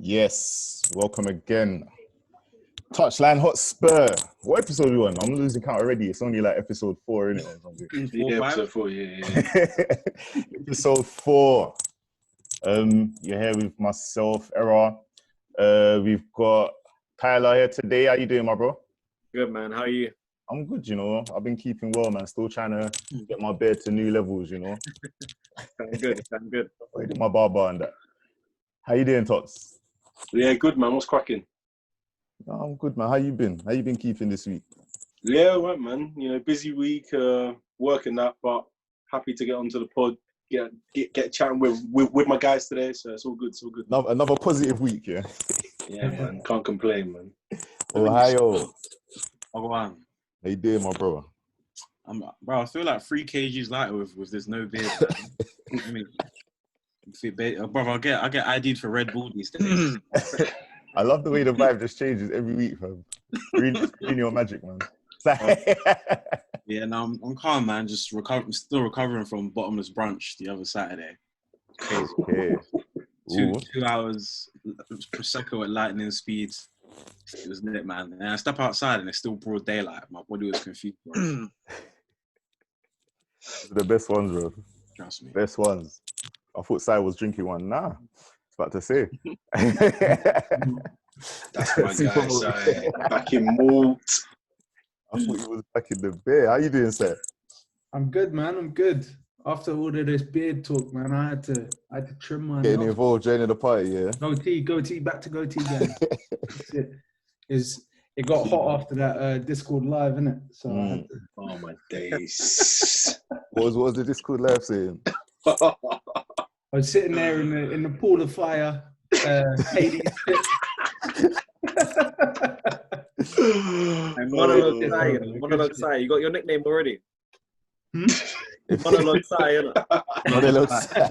Yes, welcome again. Touchline Hotspur. What episode are we on? I'm losing count already. It's only like episode 4, isn't it? Episode 4, yeah. Episode 4. You're here with myself, Era. We've got Tyler here today. How you doing, my bro? Good, man. How are you? I'm good, you know. I've been keeping well, man. Still trying to get my beard to new levels, you know. I'm good. I did my barber and that. How you doing, Tots? Yeah, good, man. What's cracking? No, I'm good, man. How you been? How you been keeping this week? Yeah, right, man. You know, busy week, working that, but happy to get onto the pod, get chatting with my guys today. So it's all good. It's all good. Another positive week, yeah. Yeah, man. Can't complain, man. Ohio. Oh, man. How you doing, my bro? Bro, I feel like 3 kgs lighter with there's no beard. I mean, bro, I get ID'd for Red Bull these days. I love the way the vibe just changes every week, fam. Green your magic, man. Yeah, no, I'm calm, man. Just still recovering from bottomless brunch the other Saturday. Crazy. Okay. 2 hours prosecco at lightning speed. It was lit, man. And I step outside and it's still broad daylight. My body was confused. The best ones, bro. Trust me. Best ones. I thought Sai was drinking one. Nah. It's about to say. That's my guy, Sai. Back in malt. I thought he was back in the bear. How you doing, Sai? I'm good, man. I'm good. After all of this beard talk, man, I had to trim my Getting involved, joining the party, yeah? goatee, back to goatee gang. It got hot after that Discord live, innit? So I had to... Oh my days. What was the Discord live saying? I was sitting there in the pool of fire, Hades pit. Monologue Sai, you got your nickname already? Hmm? Monologue Sai, innit? Monologue Sai.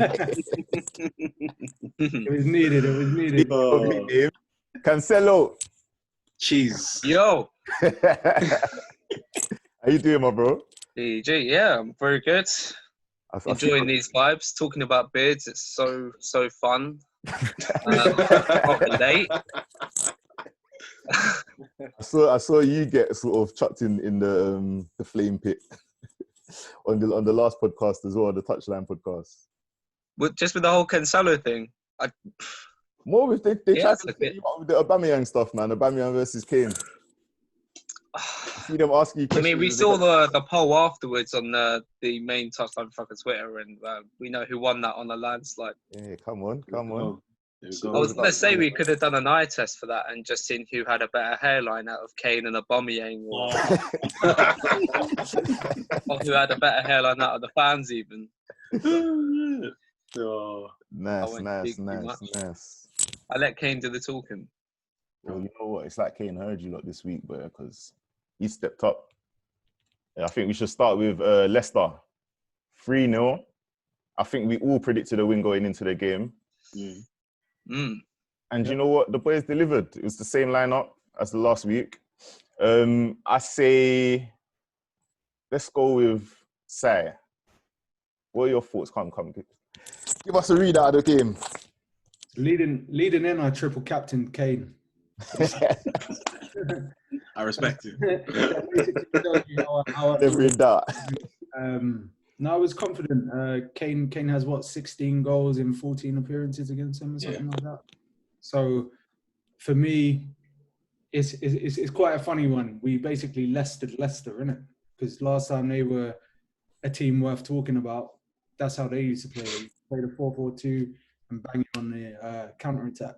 It was needed. Cancelo. Cheese. Yo, How you doing, my bro? DJ, yeah, I'm very good. I Enjoying these vibes, talking about beards. It's so fun. Proper late. I saw you get sort of chucked in the flame pit on the last podcast as well, the Touchline podcast. Just with the whole Cancelo thing. More with they Yeah, tried to get you up with the Aubameyang stuff, man. Aubameyang versus Kane. I see them asking you I questions. mean, we saw the poll afterwards on the main Touchline fucking Twitter, and we know who won that on a landslide. Yeah, come on. I was going to say we could have done an eye test for that and just seen who had a better hairline out of Kane and Aubameyang, or who had a better hairline out of the fans even. Nice. I let Kane do the talking. Well, you know what? It's like Kane heard you lot this week, but because he stepped up. Yeah, I think we should start with Leicester. 3-0. I think we all predicted a win going into the game. And you know what? The boys delivered. It was the same lineup as the last week. I say, let's go with Sai. What are your thoughts? Come. Give us a read out of the game. Leading in our triple captain, Kane. I respect it. Never in doubt. No, I was confident. Kane has 16 goals in 14 appearances against him or something like that. So for me, it's quite a funny one. We basically Leicester, innit? Because last time they were a team worth talking about, that's how they used to play. They played a 4-4-2 and bang it on the counter-attack.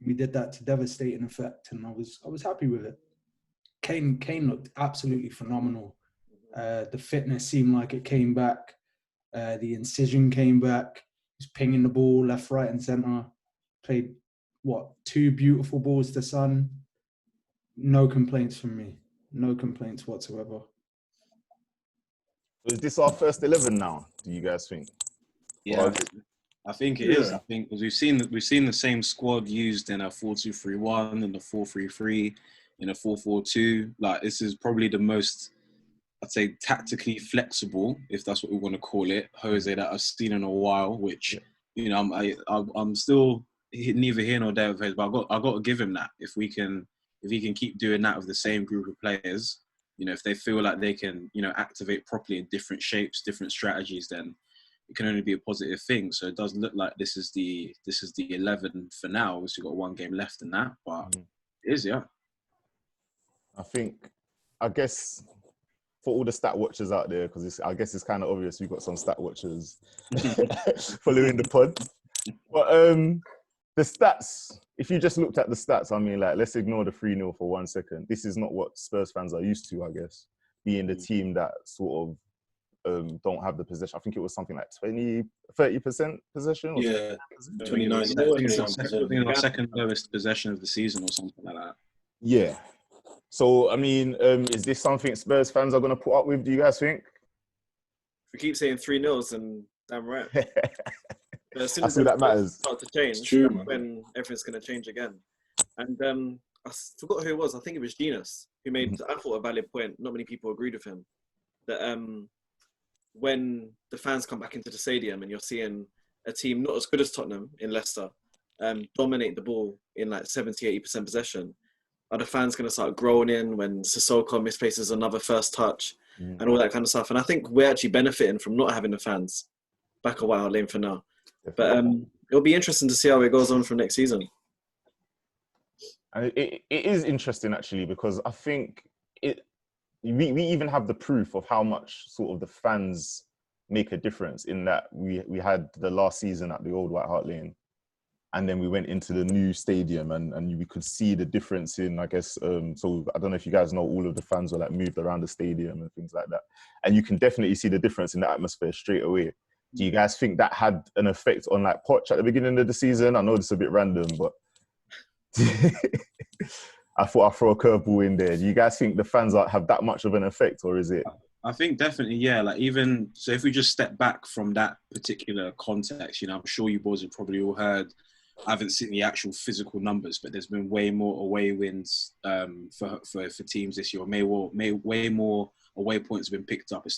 We did that to devastating effect, and I was happy with it. Kane looked absolutely phenomenal. The fitness seemed like it came back. The incision came back. He was pinging the ball left, right, and centre. Played 2 beautiful balls to Son. No complaints from me. No complaints whatsoever. Is this our first 11 now? Do you guys think? Yeah, I think it is. I think because we've seen the same squad used in a 4-2-3-1, in the 4-3-3, in a 4-4-2. Like, this is probably the most, I'd say, tactically flexible, if that's what we want to call it, Jose, that I've seen in a while. Which, you know, I'm still neither here nor there with his, but I got to give him that. If he can keep doing that with the same group of players, if they feel like they can, activate properly in different shapes, different strategies, then it can only be a positive thing. So it does look like this is the 11 for now. We've got one game left in that, but it is, yeah. I guess for all the stat watchers out there, because I guess it's kind of obvious we've got some stat watchers following the pod. But the stats, if you just looked at the stats, I mean, like, let's ignore the 3-0 for 1 second. This is not what Spurs fans are used to, I guess, being the team that sort of don't have the possession. I think it was something like 30% possession. Or yeah, 29. I think it's our second lowest possession of the season or something like that. Yeah. So, I mean, is this something Spurs fans are going to put up with, do you guys think? We keep saying 3-0, then damn right. But as soon as that matters. Start to change, True, when everything's going to change again. And I forgot who it was. I think it was Genus who made, I thought, a valid point. Not many people agreed with him. That when the fans come back into the stadium and you're seeing a team not as good as Tottenham in Leicester dominate the ball in like 70-80% possession, are the fans going to start groaning when Sissoko misplaces another first touch and all that kind of stuff? And I think we're actually benefiting from not having the fans back a while lane for now. But it'll be interesting to see how it goes on from next season. And it is interesting, actually, because I think we even have the proof of how much sort of the fans make a difference in that we had the last season at the old White Hart Lane, and then we went into the new stadium and we could see the difference in, I guess, so I don't know if you guys know, all of the fans were like moved around the stadium and things like that. And you can definitely see the difference in the atmosphere straight away. Do you guys think that had an effect on like Poch at the beginning of the season? I know this is a bit random, but I thought I'd throw a curveball in there. Do you guys think the fans have that much of an effect, or is it? I think definitely, yeah. Like, even so, if we just step back from that particular context, I'm sure you boys have probably all heard. I haven't seen the actual physical numbers, but there's been way more away wins for teams this year. Way more away points have been picked up. It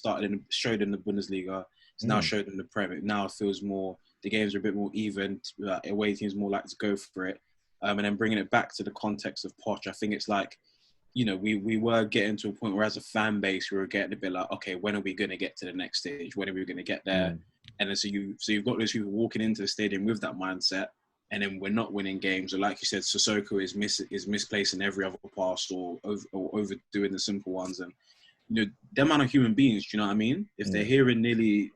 showed in the Bundesliga. It's now showed in the Premier. Now it feels more, the games are a bit more even. Away teams more likely to go for it. And then bringing it back to the context of Poch, I think it's like, we were getting to a point where as a fan base, we were getting a bit like, okay, when are we going to get to the next stage? When are we going to get there? And then so you've got those people walking into the stadium with that mindset, and then we're not winning games. Or like you said, Sissoko is misplacing every other pass or overdoing the simple ones. And them man are human beings. Do you know what I mean? If they're hearing nearly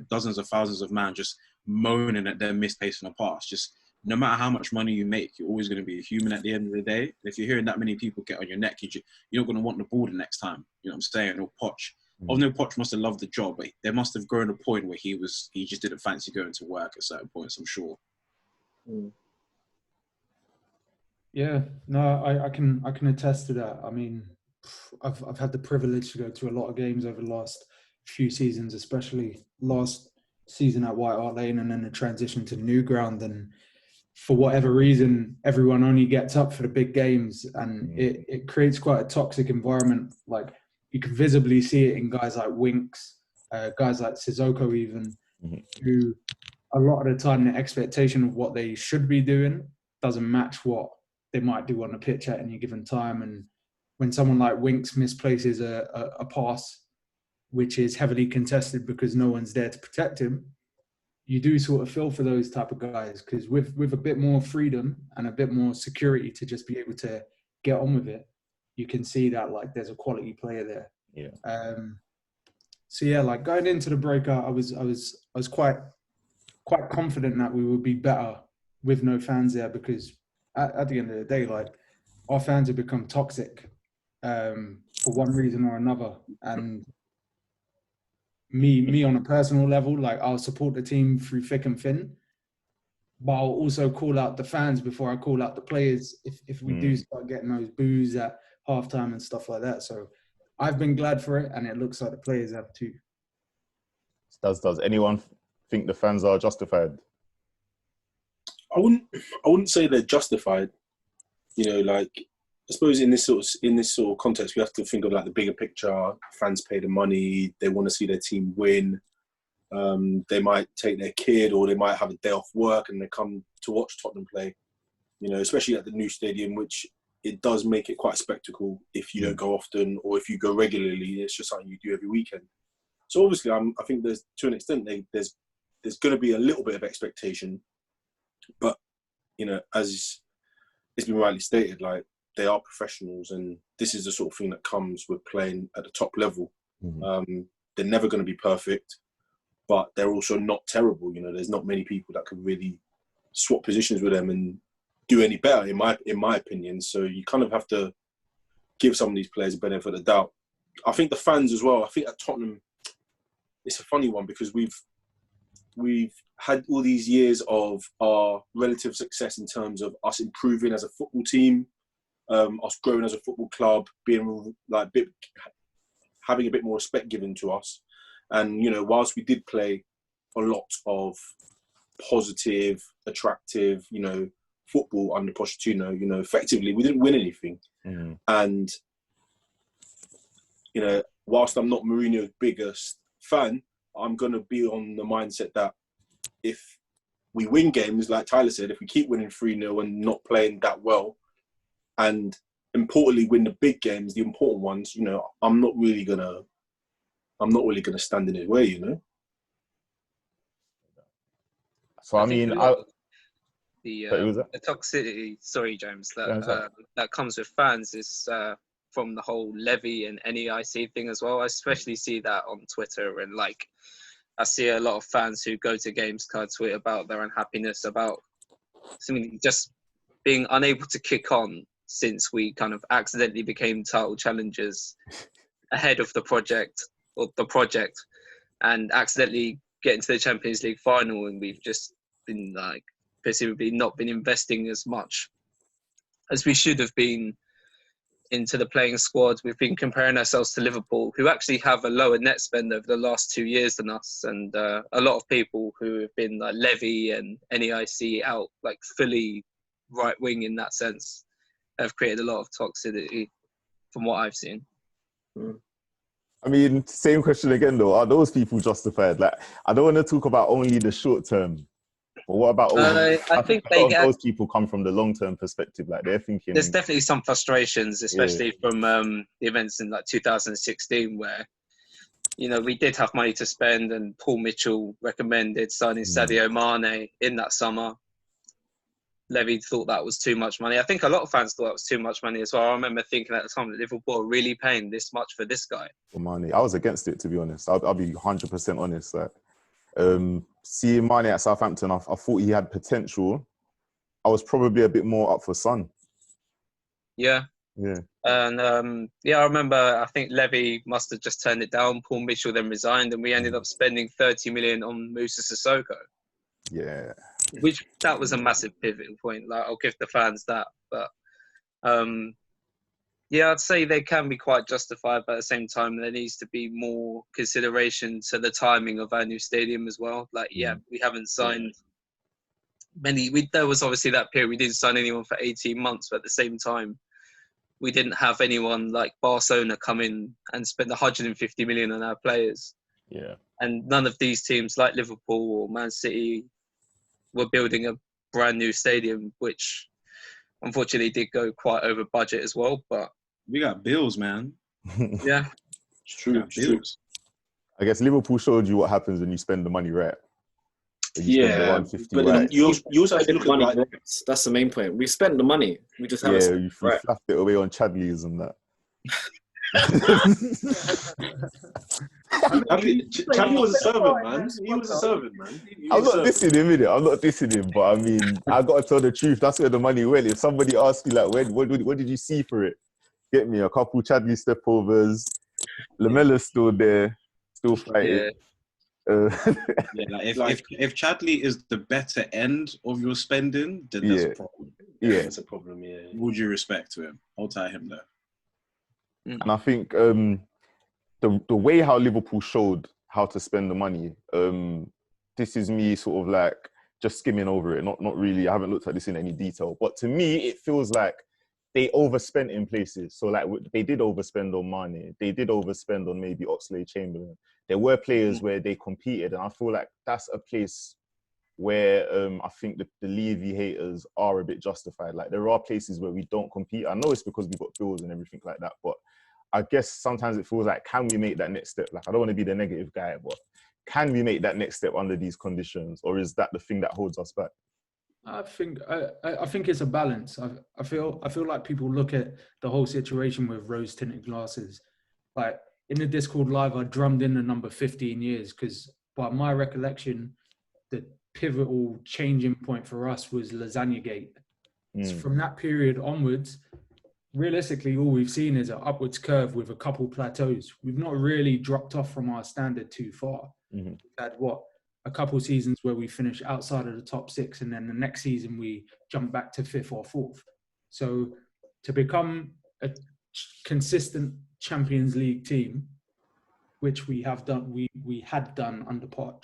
dozens of thousands of men just moaning at them misplacing a pass, just no matter how much money you make, you're always going to be a human at the end of the day. If you're hearing that many people get on your neck, you're not going to want the ball the next time. You know what I'm saying? Or Poch. I know Poch must have loved the job, but there must have grown a point where he just didn't fancy going to work at certain points, I'm sure. Yeah, no, I can attest to that. I mean, I've had the privilege to go to a lot of games over the last few seasons, especially last season at White Hart Lane and then the transition to new ground. And for whatever reason, everyone only gets up for the big games, and it creates quite a toxic environment. Like, you can visibly see it in guys like Winks, guys like Sissoko even, who a lot of the time the expectation of what they should be doing doesn't match what they might do on the pitch at any given time. And when someone like Winks misplaces a pass, which is heavily contested because no one's there to protect him, you do sort of feel for those type of guys, because with a bit more freedom and a bit more security to just be able to get on with it, you can see that like there's a quality player there. Yeah. So yeah, like going into the breakout, I was quite confident that we would be better with no fans there, because at the end of the day, like, our fans have become toxic for one reason or another. And me on a personal level, like, I'll support the team through thick and thin, but I'll also call out the fans before I call out the players if we do start getting those boos at halftime and stuff like that. So I've been glad for it, and it looks like the players have too. Does anyone think the fans are justified? I wouldn't say they're justified. Like, I suppose in this sort of context, we have to think of like the bigger picture. Fans pay the money; they want to see their team win. They might take their kid, or they might have a day off work and they come to watch Tottenham play. You know, especially at the new stadium, which it does make it quite a spectacle if you don't go often, or if you go regularly. It's just something you do every weekend. So obviously, I think there's, to an extent, there's going to be a little bit of expectation, but you know, as it's been rightly stated, like, they are professionals, and this is the sort of thing that comes with playing at the top level. They're never going to be perfect, but they're also not terrible. You know, there's not many people that can really swap positions with them and do any better, in my opinion. So you kind of have to give some of these players a benefit of the doubt. I think the fans as well. I think at Tottenham, it's a funny one because we've had all these years of our relative success in terms of us improving as a football team, us growing as a football club, being like having a bit more respect given to us. And, you know, whilst we did play a lot of positive, attractive, you know, football under Pochettino, you know, effectively we didn't win anything. And, you know, whilst I'm not Mourinho's biggest fan, I'm going to be on the mindset that if we win games, like Tyler said, if we keep winning 3-0 and not playing that well, and importantly win the big games, the important ones, you know, I'm not really gonna stand in his way, you know. So I mean, the toxicity. Sorry, James. That comes with fans is from the whole Levy and NEIC thing as well. I especially see that on Twitter, and like I see a lot of fans who go to games card tweet about their unhappiness about something, just being unable to kick on since we kind of accidentally became title challengers ahead of the project, and accidentally get into the Champions League final, and we've just been like presumably not been investing as much as we should have been into the playing squad. We've been comparing ourselves to Liverpool, who actually have a lower net spend over the last 2 years than us, and a lot of people who have been like Levy and NEIC out like fully right wing in that sense have created a lot of toxicity from what I've seen. I mean, same question again though. Are those people justified? Like, I don't want to talk about only the short term, but what about I think a lot of those people come from the long term perspective. Like, they're thinking there's definitely some frustrations, especially from the events in like 2016 where, you know, we did have money to spend, and Paul Mitchell recommended signing Sadio Mane in that summer. Levy thought that was too much money. I think a lot of fans thought that was too much money as well. I remember thinking at the time that Liverpool are really paying this much for this guy. For Mane, I was against it, to be honest. I'll be 100% honest. Like, seeing Mane at Southampton, I thought he had potential. I was probably a bit more up for Son. Yeah. And I remember, I think Levy must have just turned it down. Paul Mitchell then resigned, and we ended up spending 30 million on Moussa Sissoko. Yeah. Which, that was a massive pivotal point. Like, I'll give the fans that. But I'd say they can be quite justified, but at the same time, there needs to be more consideration to the timing of our new stadium as well. Like, we haven't signed many. There was obviously that period we didn't sign anyone for 18 months, but at the same time, we didn't have anyone like Barcelona come in and spend 150 million on our players. Yeah. And none of these teams, like Liverpool or Man City, were building a brand new stadium, which unfortunately did go quite over budget as well. But we got bills, man. Yeah, it's true. Bills. I guess Liverpool showed you what happens when you spend the money right. Yeah, but right. you also have to look at money. Right. That's the main point. We spent the money. We just haven't. You fluffed it away on Chadleys and that. Chadley was a servant, man. He was a servant, man. I'm not dissing him, innit? I'm not dissing him, but I mean, I gotta tell the truth. That's where the money went. If somebody asks you, like, what did you see for it? Get me a couple Chadley stepovers. Lamella's still there, still fighting. If Chadley is the better end of your spending, then that's a problem. It's a problem. Yeah. Would you respect to him? I'll tie him there. And I think the way how Liverpool showed how to spend the money, this is me sort of like just skimming over it. Not really. I haven't looked at this in any detail, but to me, it feels like they overspent in places. So like they did overspend on Mane. They did overspend on maybe Oxlade-Chamberlain. There were players where they competed, and I feel like that's a place where I think the Levy haters are a bit justified. Like there are places where we don't compete. I know it's because we've got bills and everything like that, but I guess sometimes it feels like, can we make that next step? Like I don't want to be the negative guy, but can we make that next step under these conditions, or is that the thing that holds us back? I think it's a balance. I feel like people look at the whole situation with rose-tinted glasses. Like in the Discord live, I drummed in the number 15 years because, by my recollection, the pivotal changing point for us was Lasagnagate. So from that period onwards, realistically, all we've seen is an upwards curve with a couple plateaus. We've not really dropped off from our standard too far. We've had a couple seasons where we finish outside of the top 6, and then the next season we jump back to 5th or 4th. So to become a consistent Champions League team, which we have done, we had done under Poch,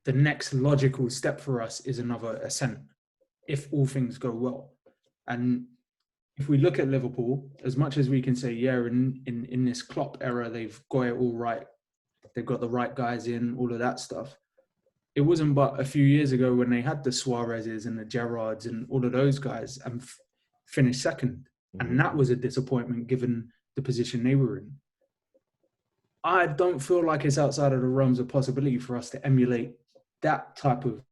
the next logical step for us is another ascent, if all things go well. And if we look at Liverpool, as much as we can say, yeah, in this Klopp era, they've got it all right. They've got the right guys in, all of that stuff. It wasn't but a few years ago when they had the Suarez's and the Gerrards and all of those guys and finished second. And that was a disappointment given the position they were in. I don't feel like it's outside of the realms of possibility for us to emulate that type of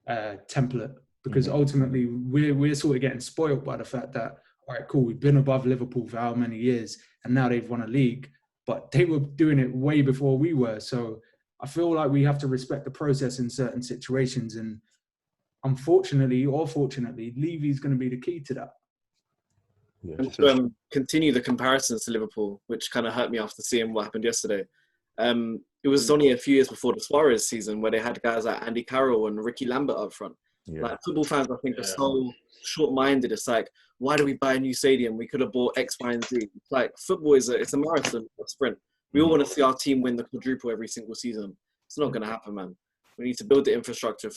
template, because ultimately we're sort of getting spoiled by the fact that, all right, cool, we've been above Liverpool for how many years and now they've won a league, but they were doing it way before we were. So I feel like we have to respect the process in certain situations, and unfortunately or fortunately, Levy's going to be the key to that. Yeah, and to continue the comparisons to Liverpool, which kind of hurt me after seeing what happened yesterday. It was only a few years before the Suarez season where they had guys like Andy Carroll and Ricky Lambert up front. Yeah. Like football fans, I think, are so short-minded. It's like, why do we buy a new stadium? We could have bought X, Y, and Z. It's like football it's a marathon, a sprint. We all want to see our team win the quadruple every single season. It's not going to happen, man. We need to build the infrastructure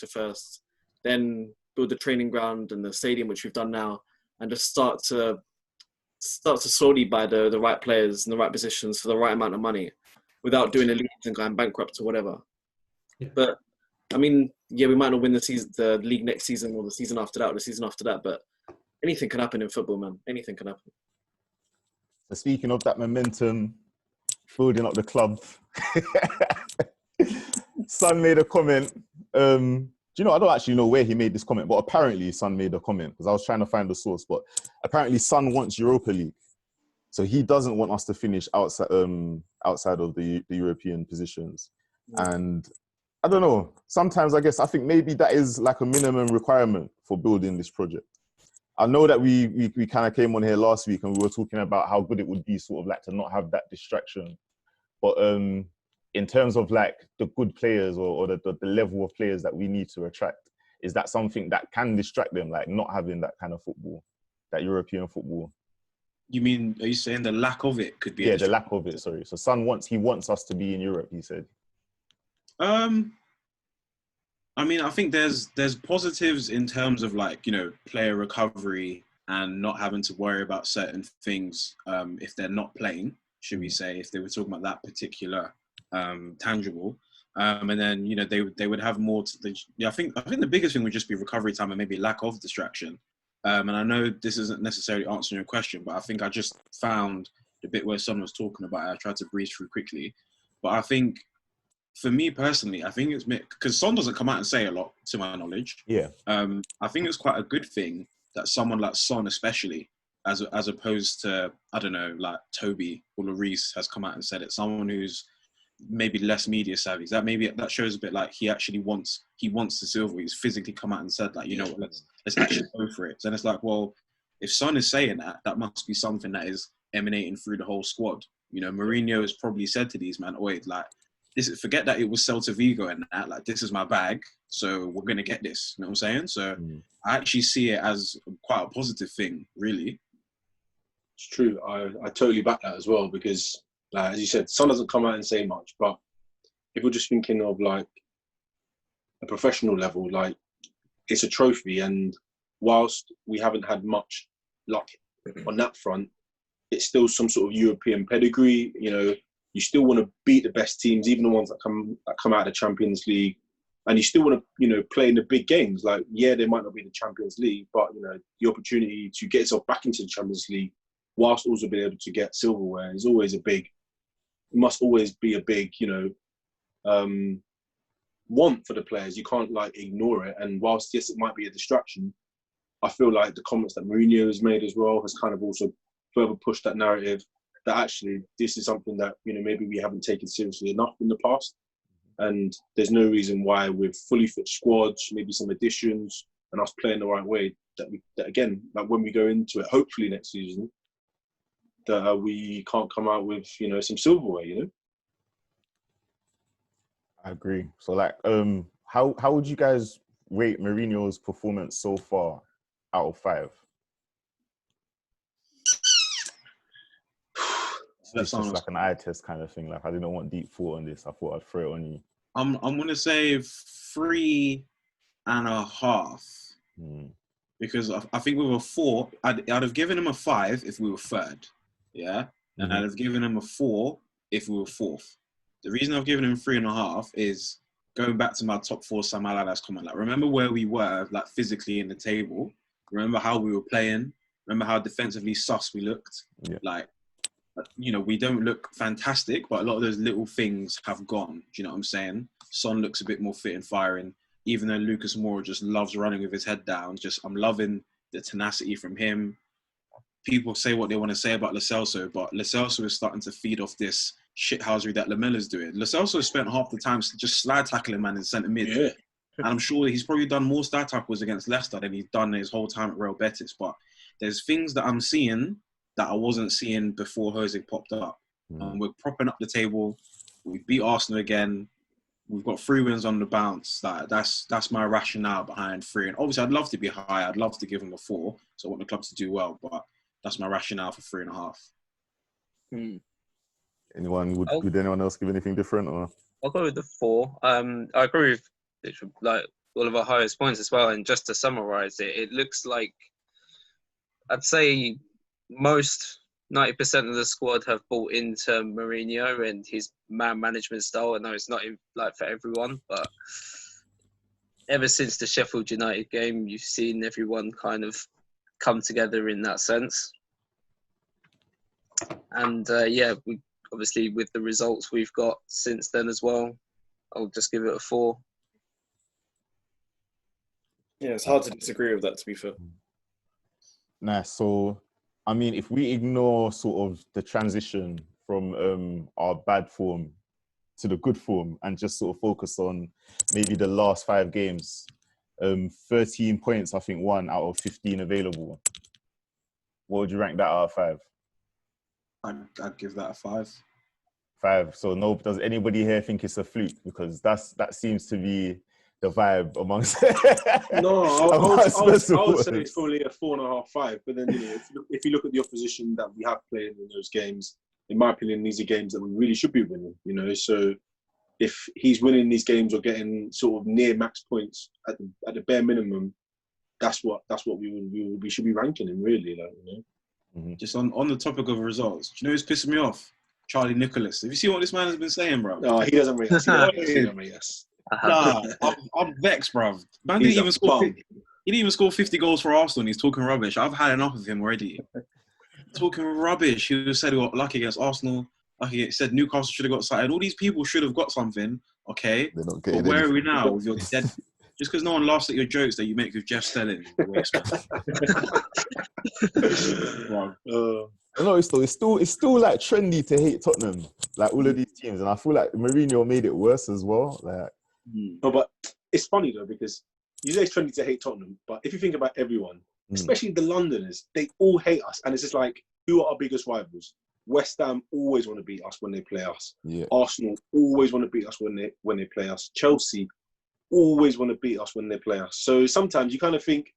first, then build the training ground and the stadium, which we've done now, and just start to slowly buy the right players in the right positions for the right amount of money without doing a league and going bankrupt or whatever. Yeah. But, I mean, yeah, we might not win the league next season or the season after that or the season after that, but anything can happen in football, man. Anything can happen. So speaking of that momentum, building up the club, Son made a comment. Do you know, I don't actually know where he made this comment, but apparently Son made a comment because I was trying to find the source, but apparently Son wants Europa League. So he doesn't want us to finish outside of the European positions. Yeah. And I don't know, sometimes I think maybe that is like a minimum requirement for building this project. I know that we kind of came on here last week and we were talking about how good it would be sort of like to not have that distraction. But in terms of like the good players or the level of players that we need to attract, is that something that can distract them, like not having that kind of football, that European football? You mean, are you saying the lack of it could be? Yeah, the lack of it, sorry. So Son wants us to be in Europe, he said. I mean, I think there's positives in terms of like, you know, player recovery and not having to worry about certain things if they're not playing, should we say, if they were talking about that particular tangible. And then, you know, they would have more I think the biggest thing would just be recovery time and maybe lack of distraction. And I know this isn't necessarily answering your question, but I think I just found the bit where Son was talking about it. I tried to breeze through quickly. But I think, for me personally, I think it's because Son doesn't come out and say a lot, to my knowledge. Yeah. I think it's quite a good thing that someone like Son, especially, as opposed to, I don't know, like Toby or Lloris has come out and said it. Someone who's maybe less media savvy. That shows a bit like he wants the silver. He's physically come out and said like, you know what, let's actually go for it. And it's like, well, if Son is saying that must be something that is emanating through the whole squad. You know, Mourinho has probably said to these man, wait, like, forget that it was Celta Vigo and that, like, this is my bag, so we're going to get this. You know what I'm saying? So I actually see it as quite a positive thing, really. It's true. I totally back that as well because, as you said, Son doesn't come out and say much, but if we're just thinking of, like, a professional level, like, it's a trophy and whilst we haven't had much luck on that front, it's still some sort of European pedigree. You know, you still want to beat the best teams, even the ones that come out of the Champions League, and you still want to, you know, play in the big games. Like, yeah, they might not be the Champions League, but you know, the opportunity to get yourself back into the Champions League, whilst also being able to get silverware, is always must always be a big, you know, want for the players. You can't like ignore it. And whilst yes, it might be a distraction, I feel like the comments that Mourinho has made as well has kind of also further pushed that narrative that actually this is something that, you know, maybe we haven't taken seriously enough in the past. And there's no reason why with fully fit squads, maybe some additions, and us playing the right way, that again, like when we go into it, hopefully next season, that we can't come out with, you know, some silverware, you know? I agree. So like, how would you guys rate Mourinho's performance so far out of 5? It's just like an eye test kind of thing. Like, I didn't want deep thought on this. I thought I'd throw it on you. I'm gonna say 3.5. Because I think with a 4, I'd have given him a 5 if we were 3rd. Yeah. And I'd have given him a 4 if we were 4th. The reason I've given him 3.5 is going back to my top 4 Sam Allardyce comment. Like, remember where we were, like, physically in the table. Remember how we were playing. Remember how defensively sus we looked. Yeah. Like, you know, we don't look fantastic, but a lot of those little things have gone. Do you know what I'm saying? Son looks a bit more fit and firing, even though Lucas Moura just loves running with his head down. I'm loving the tenacity from him. People say what they want to say about Lo Celso, but Lo Celso is starting to feed off this shithousery that Lamella's doing. Lo Celso spent half the time just slide tackling man in centre mid. Yeah. And I'm sure he's probably done more slide tackles against Leicester than he's done his whole time at Real Betis. But there's things that I'm seeing that I wasn't seeing before Jose popped up. We're propping up the table. We beat Arsenal again. We've got 3 wins on the bounce. That's my rationale behind 3. And obviously, I'd love to be high. I'd love to give him a 4. So I want the club to do well. But that's my rationale for 3.5. Would anyone else give anything different? Or I'll go with the 4. I agree with like all of our highest points as well. And just to summarise it, it looks like I'd say most 90% of the squad have bought into Mourinho and his man management style. I know it's not like for everyone, but ever since the Sheffield United game, you've seen everyone kind of come together in that sense. And we obviously with the results we've got since then as well, I'll just give it a 4. Yeah, it's hard to disagree with that, to be fair. Nice. So, I mean, if we ignore sort of the transition from our bad form to the good form and just sort of focus on maybe the last 5 games, 13 points, I think 1 out of 15 available. What would you rank that out of 5? I'd give that a 5. 5. So does anybody here think it's a fluke? Because that seems to be the vibe amongst. No, I would say it's probably a 4.5, 5. But then, you know, if you look at the opposition that we have played in those games, in my opinion, these are games that we really should be winning. You know, so if he's winning these games or getting sort of near max points at the bare minimum, that's what we should be ranking him, really. Like, you know. Mm-hmm. Just on the topic of results, do you know who's pissing me off? Charlie Nicholas. Have you seen what this man has been saying, bro? No, he doesn't rate us. Nah, I'm vexed, bro. Man didn't even score. He didn't even score 50 goals for Arsenal and he's talking rubbish. I've had enough of him already. Talking rubbish. He said he got lucky against Arsenal. He said Newcastle should have got something. All these people should have got something, okay? But where are we now with your dead... Just because no one laughs at your jokes that you make with Jeff Stelling. No, it's still like trendy to hate Tottenham, like all of these teams, and I feel like Mourinho made it worse as well. Like, no, but it's funny though because you say it's trendy to hate Tottenham, but if you think about everyone, especially the Londoners, they all hate us, and it's just like, who are our biggest rivals? West Ham always want to beat us when they play us. Yeah. Arsenal always want to beat us when they play us. Chelsea always want to beat us when they play us. So sometimes you kind of think,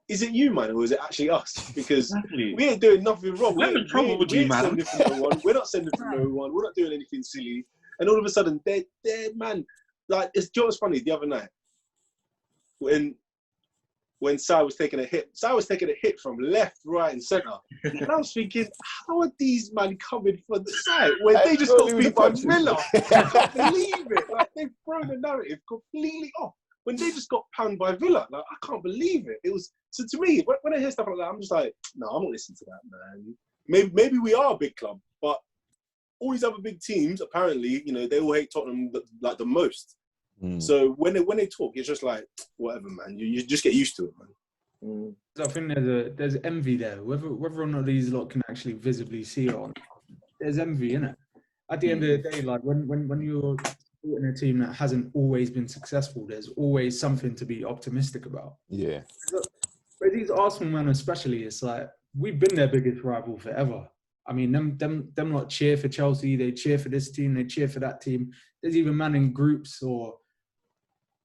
is it you, man, or is it actually us? Because we ain't doing nothing wrong. We're in trouble with you, man. We're not sending for no one. We're not doing anything silly. And all of a sudden, they're man. Like, it's just funny the other night when when Sai was taking a hit. Sai was taking a hit from left, right, and centre. And I was thinking, how are these men coming for the side when they just got beat by Villa? I can't believe it. Like, they've thrown the narrative completely off. When they just got pounded by Villa, like, I can't believe it. It was, so to me, when I hear stuff like that, I'm just like, no, I'm not listening to that, man. Maybe we are a big club, but all these other big teams, apparently, you know, they all hate Tottenham like the most. So when they talk, it's just like, whatever, man. You just get used to it, man. I think there's envy there. Whether or not these lot can actually visibly see it on, there's envy in it. At the end of the day, like when you're in a team that hasn't always been successful, there's always something to be optimistic about. Yeah. But these Arsenal men especially, it's like, we've been their biggest rival forever. I mean, them lot cheer for Chelsea, they cheer for this team, they cheer for that team. There's even man in groups or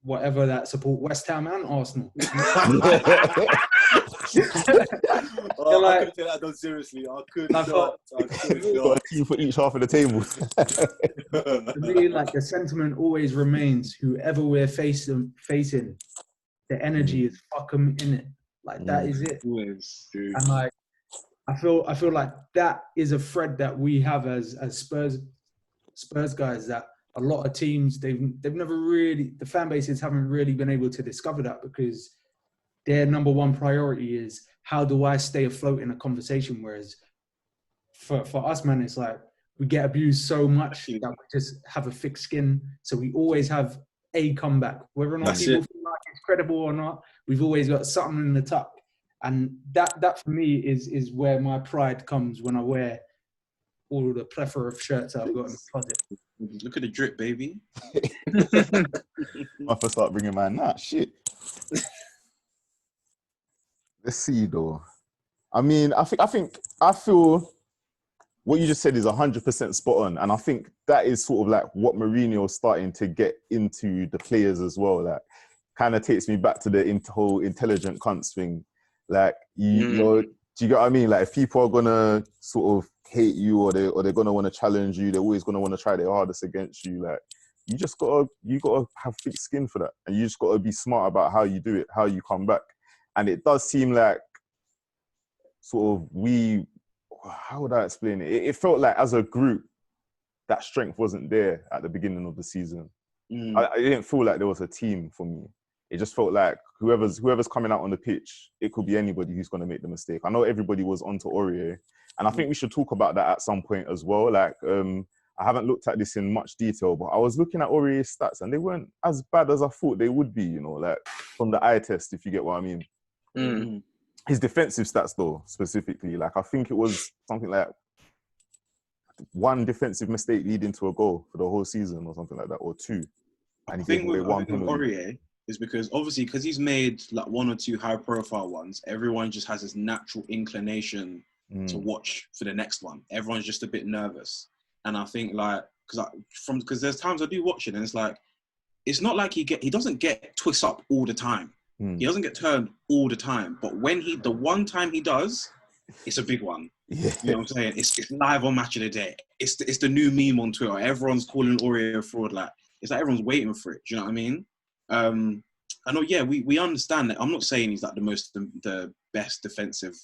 whatever that support West Ham and Arsenal. I couldn't take that done seriously. I could not. Got a team for each half of the table. For me, like, the sentiment always remains: whoever we're facing, the energy is fuck 'em in it. Like, that is it. And like, I feel like that is a thread that we have as Spurs guys, that a lot of teams they've never really, the fan bases haven't really been able to discover that, because their number one priority is, how do I stay afloat in a conversation? Whereas for us, man, it's like, we get abused so much that we just have a thick skin. So we always have a comeback. Whether or not people feel like it's credible or not, we've always got something in the tuck. And that for me is where my pride comes, when I wear all the plethora of shirts I've got in the closet. Look at the drip, baby. I first start bringing man, shit. Let's see, though. I mean, I feel what you just said is 100% spot on, and I think that is sort of like what Mourinho's starting to get into the players as well. Like, kind of takes me back to the whole intelligent cunts thing. Like, you're, do you get what I mean? Like, if people are gonna sort of hate you, or they're gonna want to challenge you, they're always gonna want to try their hardest against you. Like, you gotta have thick skin for that, and you just gotta be smart about how you do it, how you come back. And it does seem like sort of how would I explain it? It felt like as a group, that strength wasn't there at the beginning of the season. I didn't feel like there was a team for me. It just felt like whoever's coming out on the pitch, it could be anybody who's going to make the mistake. I know everybody was onto Aurier, and I think we should talk about that at some point as well. Like, I haven't looked at this in much detail, but I was looking at Aurier's stats, and they weren't as bad as I thought they would be, you know, like from the eye test, if you get what I mean. His defensive stats, though, specifically, like, I think it was something like one defensive mistake leading to a goal for the whole season or something like that, or two. And he gave away one penalty. Aurier is because he's made like one or two high profile ones, everyone just has this natural inclination to watch for the next one. Everyone's just a bit nervous. And I think, like, because there's times I do watch it and it's like, it's not like he doesn't get twists up all the time. He doesn't get turned all the time. But when the one time he does, it's a big one. Yeah. You know what I'm saying? It's live on Match of the Day. It's the new meme on Twitter. Everyone's calling Aurier a fraud. Like, it's like everyone's waiting for it. Do you know what I mean? I know, yeah, we understand that. I'm not saying he's like the best defensive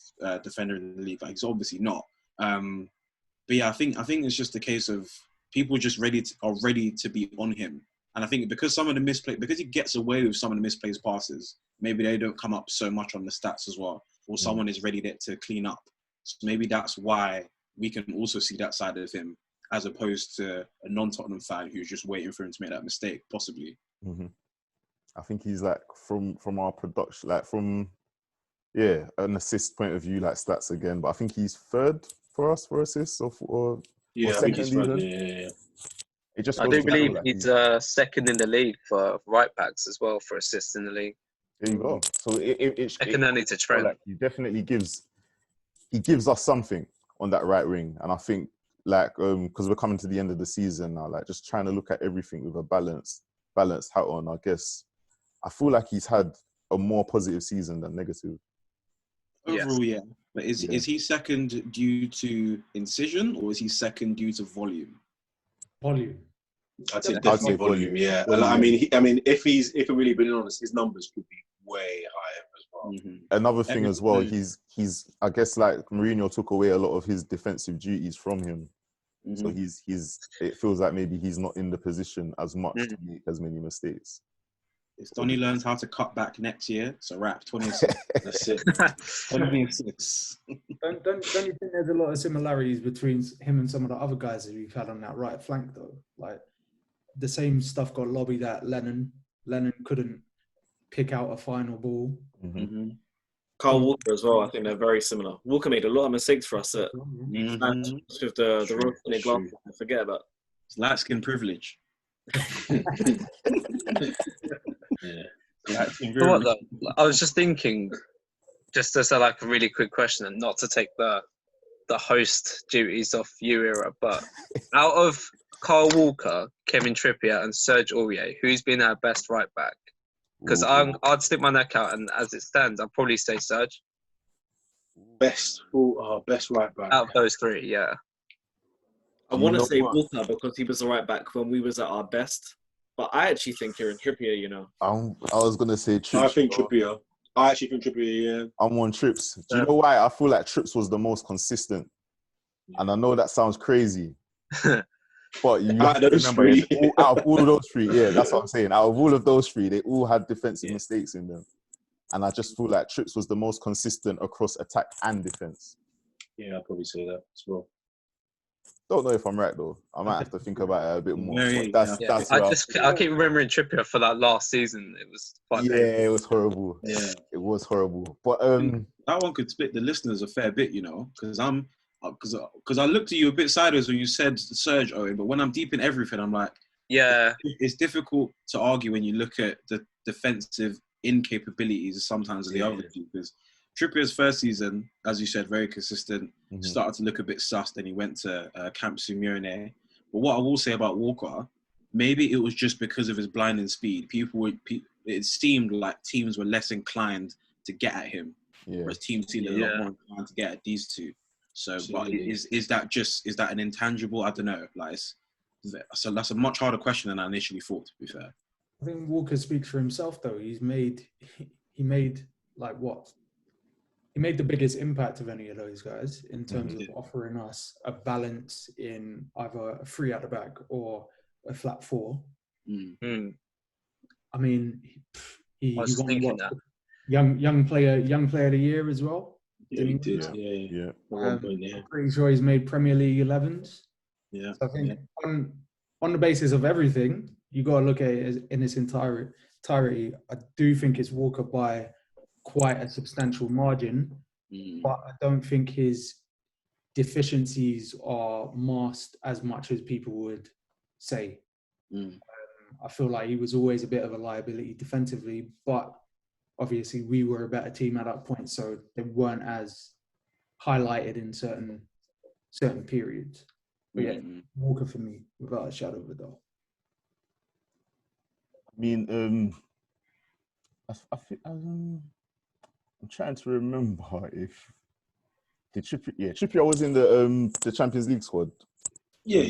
defender in the league. Like, he's obviously not. But yeah, I think it's just a case of people just are ready to be on him. And I think because because he gets away with some of the misplaced passes, maybe they don't come up so much on the stats as well. Or someone is ready to clean up. So maybe that's why we can also see that side of him, as opposed to a non-Tottenham fan who's just waiting for him to make that mistake, possibly. Mm-hmm. I think he's like, from our production, like from, an assist point of view, like stats again, but I think he's third for us for assists or I think he's third. Yeah. I do believe he's second in the league for right backs as well for assists in the league. There you go. So second only to Trent. Like, he definitely gives us something on that right wing, and I think, like, because we're coming to the end of the season now, like, just trying to look at everything with a balanced hat on, I guess. I feel like he's had a more positive season than negative. Overall, yeah. But is he second due to incision, or is he second due to volume? Volume. I'd say definitely volume. Yeah. Volume. I mean, if we're really being honest, his numbers could be way higher as well. another thing as well, he's I guess like Mourinho took away a lot of his defensive duties from him. So it feels like maybe he's not in the position as much to make as many mistakes. If Donny learns how to cut back next year, it's a wrap. 26. That's it. 26. Don't you think there's a lot of similarities between him and some of the other guys that we've had on that right flank though? Like the same stuff got lobbied at Lennon. Lennon couldn't pick out a final ball. Carl Walker as well. I think they're very similar. Walker made a lot of mistakes for us at with the rose-tinted glasses. Forget about it's light skin privilege. What though? I was just thinking, just as a really quick question, and not to take the host duties off you, Era, but out of Carl Walker, Kevin Trippier, and Serge Aurier, who's been our best right back? Because I'd stick my neck out, and as it stands, I'd probably say Serge. Best right back. Out of those three, yeah. I want to say Walker because he was the right back when we was at our best. But I actually think Kieran Trippier, you know. I was going to say Trips. I think Trippier. I actually think Trippier, yeah. I'm on Trips. Do you know why? I feel like Trips was the most consistent. And I know that sounds crazy. But you have to remember, out of all of those three, yeah, that's what I'm saying. Out of all of those three, they all had defensive mistakes in them. And I just feel like Trips was the most consistent across attack and defense. Yeah, I'd probably say that as well. Don't know if I'm right though. I might have to think about it a bit more. I keep remembering Trippier for that last season. It was quite painful. It was horrible. Yeah, it was horrible. But that one could split the listeners a fair bit, you know, because I looked at you a bit sideways when you said Serge, Owen, but when I'm deep in everything, I'm like, it's difficult to argue when you look at the defensive incapabilities sometimes of the other two, because Trippier's first season, as you said, very consistent, started to look a bit sus, then he went to Camp Simeone. But what I will say about Walker, maybe it was just because of his blinding speed. It seemed like teams were less inclined to get at him, whereas teams seemed a lot more inclined to get at these two. So, but is that an intangible? I don't know. Like, so that's a much harder question than I initially thought, to be fair. I think Walker speaks for himself, though. He made like what? He made the biggest impact of any of those guys in terms of offering us a balance in either a 3 at the back or a flat 4. I mean, he won what, young player of the year as well. Yeah, he did. Yeah. I'm pretty sure he's made Premier League 11s. Yeah. So I think on the basis of everything, you got to look at it in its entirety. I do think it's Walker by quite a substantial margin, but I don't think his deficiencies are masked as much as people would say. I feel like he was always a bit of a liability defensively, but obviously we were a better team at that point, so they weren't as highlighted in certain periods. But Walker for me, without a shadow of a doubt. I mean, I think I'm trying to remember if Trippier was in the Champions League squad. Yeah.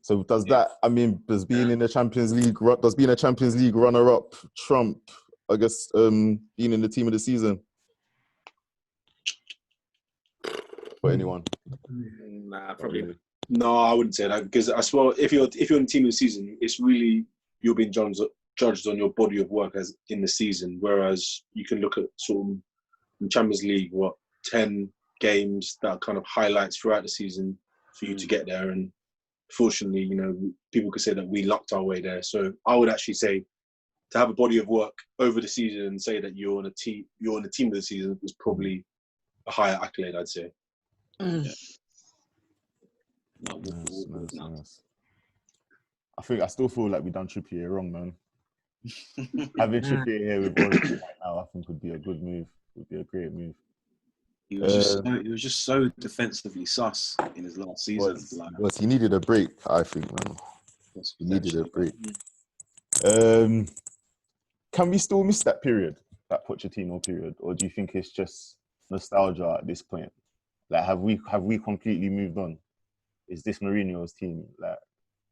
So does being in the Champions League, does being a Champions League runner-up trump, I guess, being in the team of the season for anyone? Nah, probably. No, I wouldn't say that, because I swear if you're in the team of the season, it's really you're being judged on your body of work as in the season. Whereas you can look at sort of in Champions League, 10 games that are kind of highlights throughout the season for you to get there. And fortunately, you know, people could say that we lucked our way there. So I would actually say to have a body of work over the season and say that you're on the team of the season is probably a higher accolade, I'd say. Nice. I still feel like we done Trippier wrong, man. Having Trippier here with us right now, I think would be a good move. Would be a great move. He was just so defensively sus in his last season. He needed a break, I think, man. He needed a break. Can we still miss that period, that Pochettino period, or do you think it's just nostalgia at this point? Like, have we completely moved on? Is this Mourinho's team, like,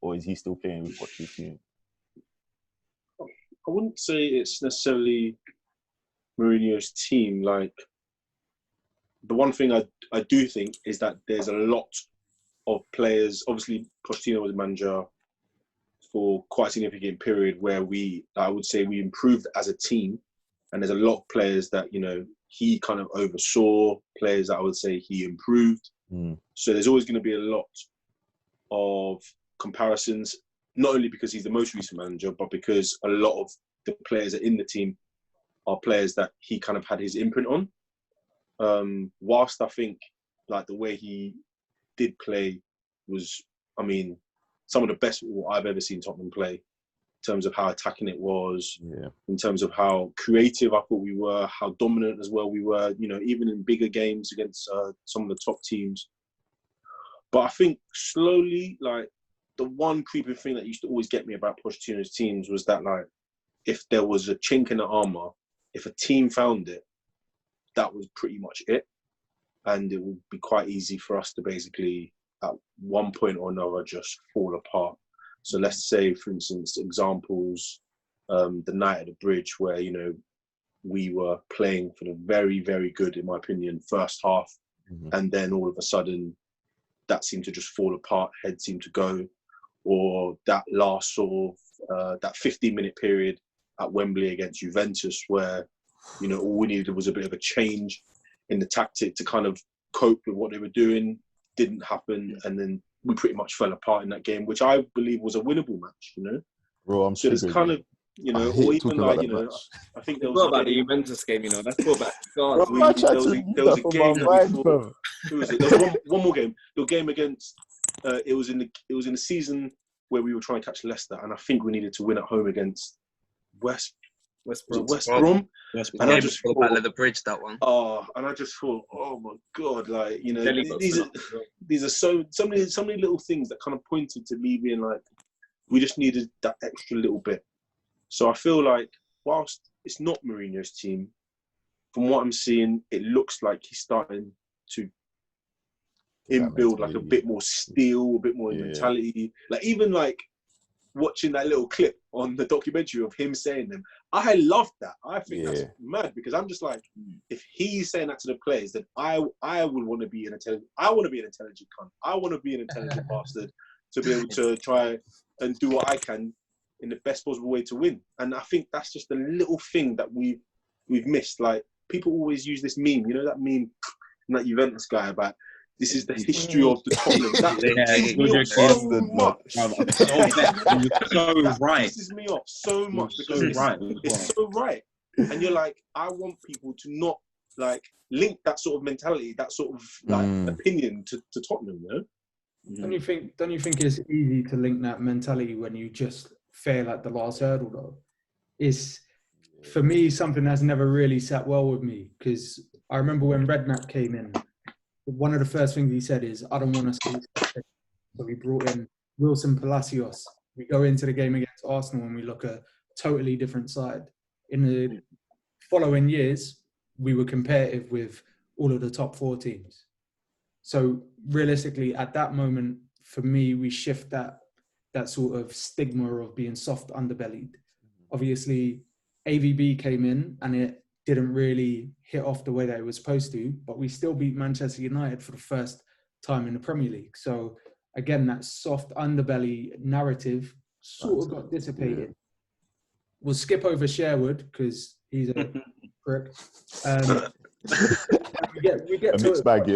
or is he still playing with Pochettino's team? I wouldn't say it's necessarily Mourinho's team, like, the one thing I do think is that there's a lot of players. Obviously, Pochettino was manager for quite a significant period where I would say we improved as a team. And there's a lot of players that, you know, he kind of oversaw, players that I would say he improved. So there's always going to be a lot of comparisons, not only because he's the most recent manager, but because a lot of the players that are in the team are players that he kind of had his imprint on. Whilst I think like the way he did play was, I mean, some of the best I've ever seen Tottenham play in terms of how attacking it was, in terms of how creative I thought we were, how dominant as well we were, you know, even in bigger games against some of the top teams. But I think slowly, like, the one creeping thing that used to always get me about Pochettino's teams was that, like, if there was a chink in the armour, if a team found it, that was pretty much it. And it would be quite easy for us to basically, at one point or another, just fall apart. So let's say, for instance, examples, the night at the bridge where, you know, we were playing for the very, very good, in my opinion, first half. And then all of a sudden, that seemed to just fall apart, head seemed to go. Or that last sort of, that 15-minute period at Wembley against Juventus where, you know, all we needed was a bit of a change in the tactic to kind of cope with what they were doing. Didn't happen. And then we pretty much fell apart in that game, which I believe was a winnable match, you know? Bro, so there's kind of, you know, or even like, you know, I think there was about the Juventus game, you know, that's brought back. Bro, there was a game before. Who was it? There was one more game. The game against, it was in the season where we were trying to catch Leicester, and I think we needed to win at home against West Brom. And I just thought, Battle of the Bridge, that one. Oh, and I just thought, oh my God, like, you know, these are so many little things that kind of pointed to me being like, we just needed that extra little bit. So I feel like whilst it's not Mourinho's team, from what I'm seeing, it looks like he's starting to inbuild like a bit more steel, a bit more mentality. Like even like watching that little clip on the documentary of him saying them, I love that. I think that's mad because I'm just like, if he's saying that to the players, then I would want to be an intelligent. I want to be an intelligent cunt. I want to be an intelligent bastard to be able to try and do what I can in the best possible way to win. And I think that's just a little thing that we've missed. Like people always use this meme, you know that meme, that Juventus guy about. This is the history of the Tottenham. That pisses me off so much. That pisses me off so much because it's so right. And you're like, I want people to not like link that sort of mentality, that sort of like opinion to Tottenham. You know? Don't you think it's easy to link that mentality when you just fail at the last hurdle? Though, it's for me something that's never really sat well with me because I remember when Redknapp came in. One of the first things he said is, I don't want to see. So we brought in Wilson Palacios. We go into the game against Arsenal and we look a totally different side. In the following years, we were competitive with all of the top 4 teams. So realistically, at that moment, for me, we shift that sort of stigma of being soft underbellied. Obviously, AVB came in and it didn't really hit off the way that it was supposed to, but we still beat Manchester United for the first time in the Premier League. So again, that soft underbelly narrative sort of got dissipated. We'll skip over Sherwood because he's a prick. We get a mixed bag,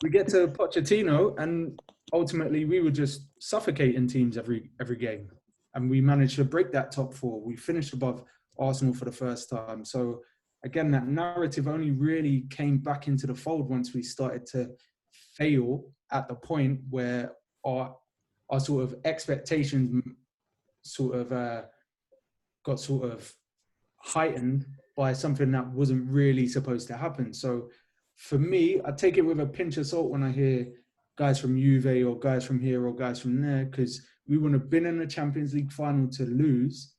we get to Pochettino, and ultimately we were just suffocating teams every game, and we managed to break that top 4. We finished above Arsenal for the first time. So again, that narrative only really came back into the fold once we started to fail at the point where our sort of expectations got sort of heightened by something that wasn't really supposed to happen. So for me, I take it with a pinch of salt when I hear guys from Juve or guys from here or guys from there, because we wouldn't have been in the Champions League final to lose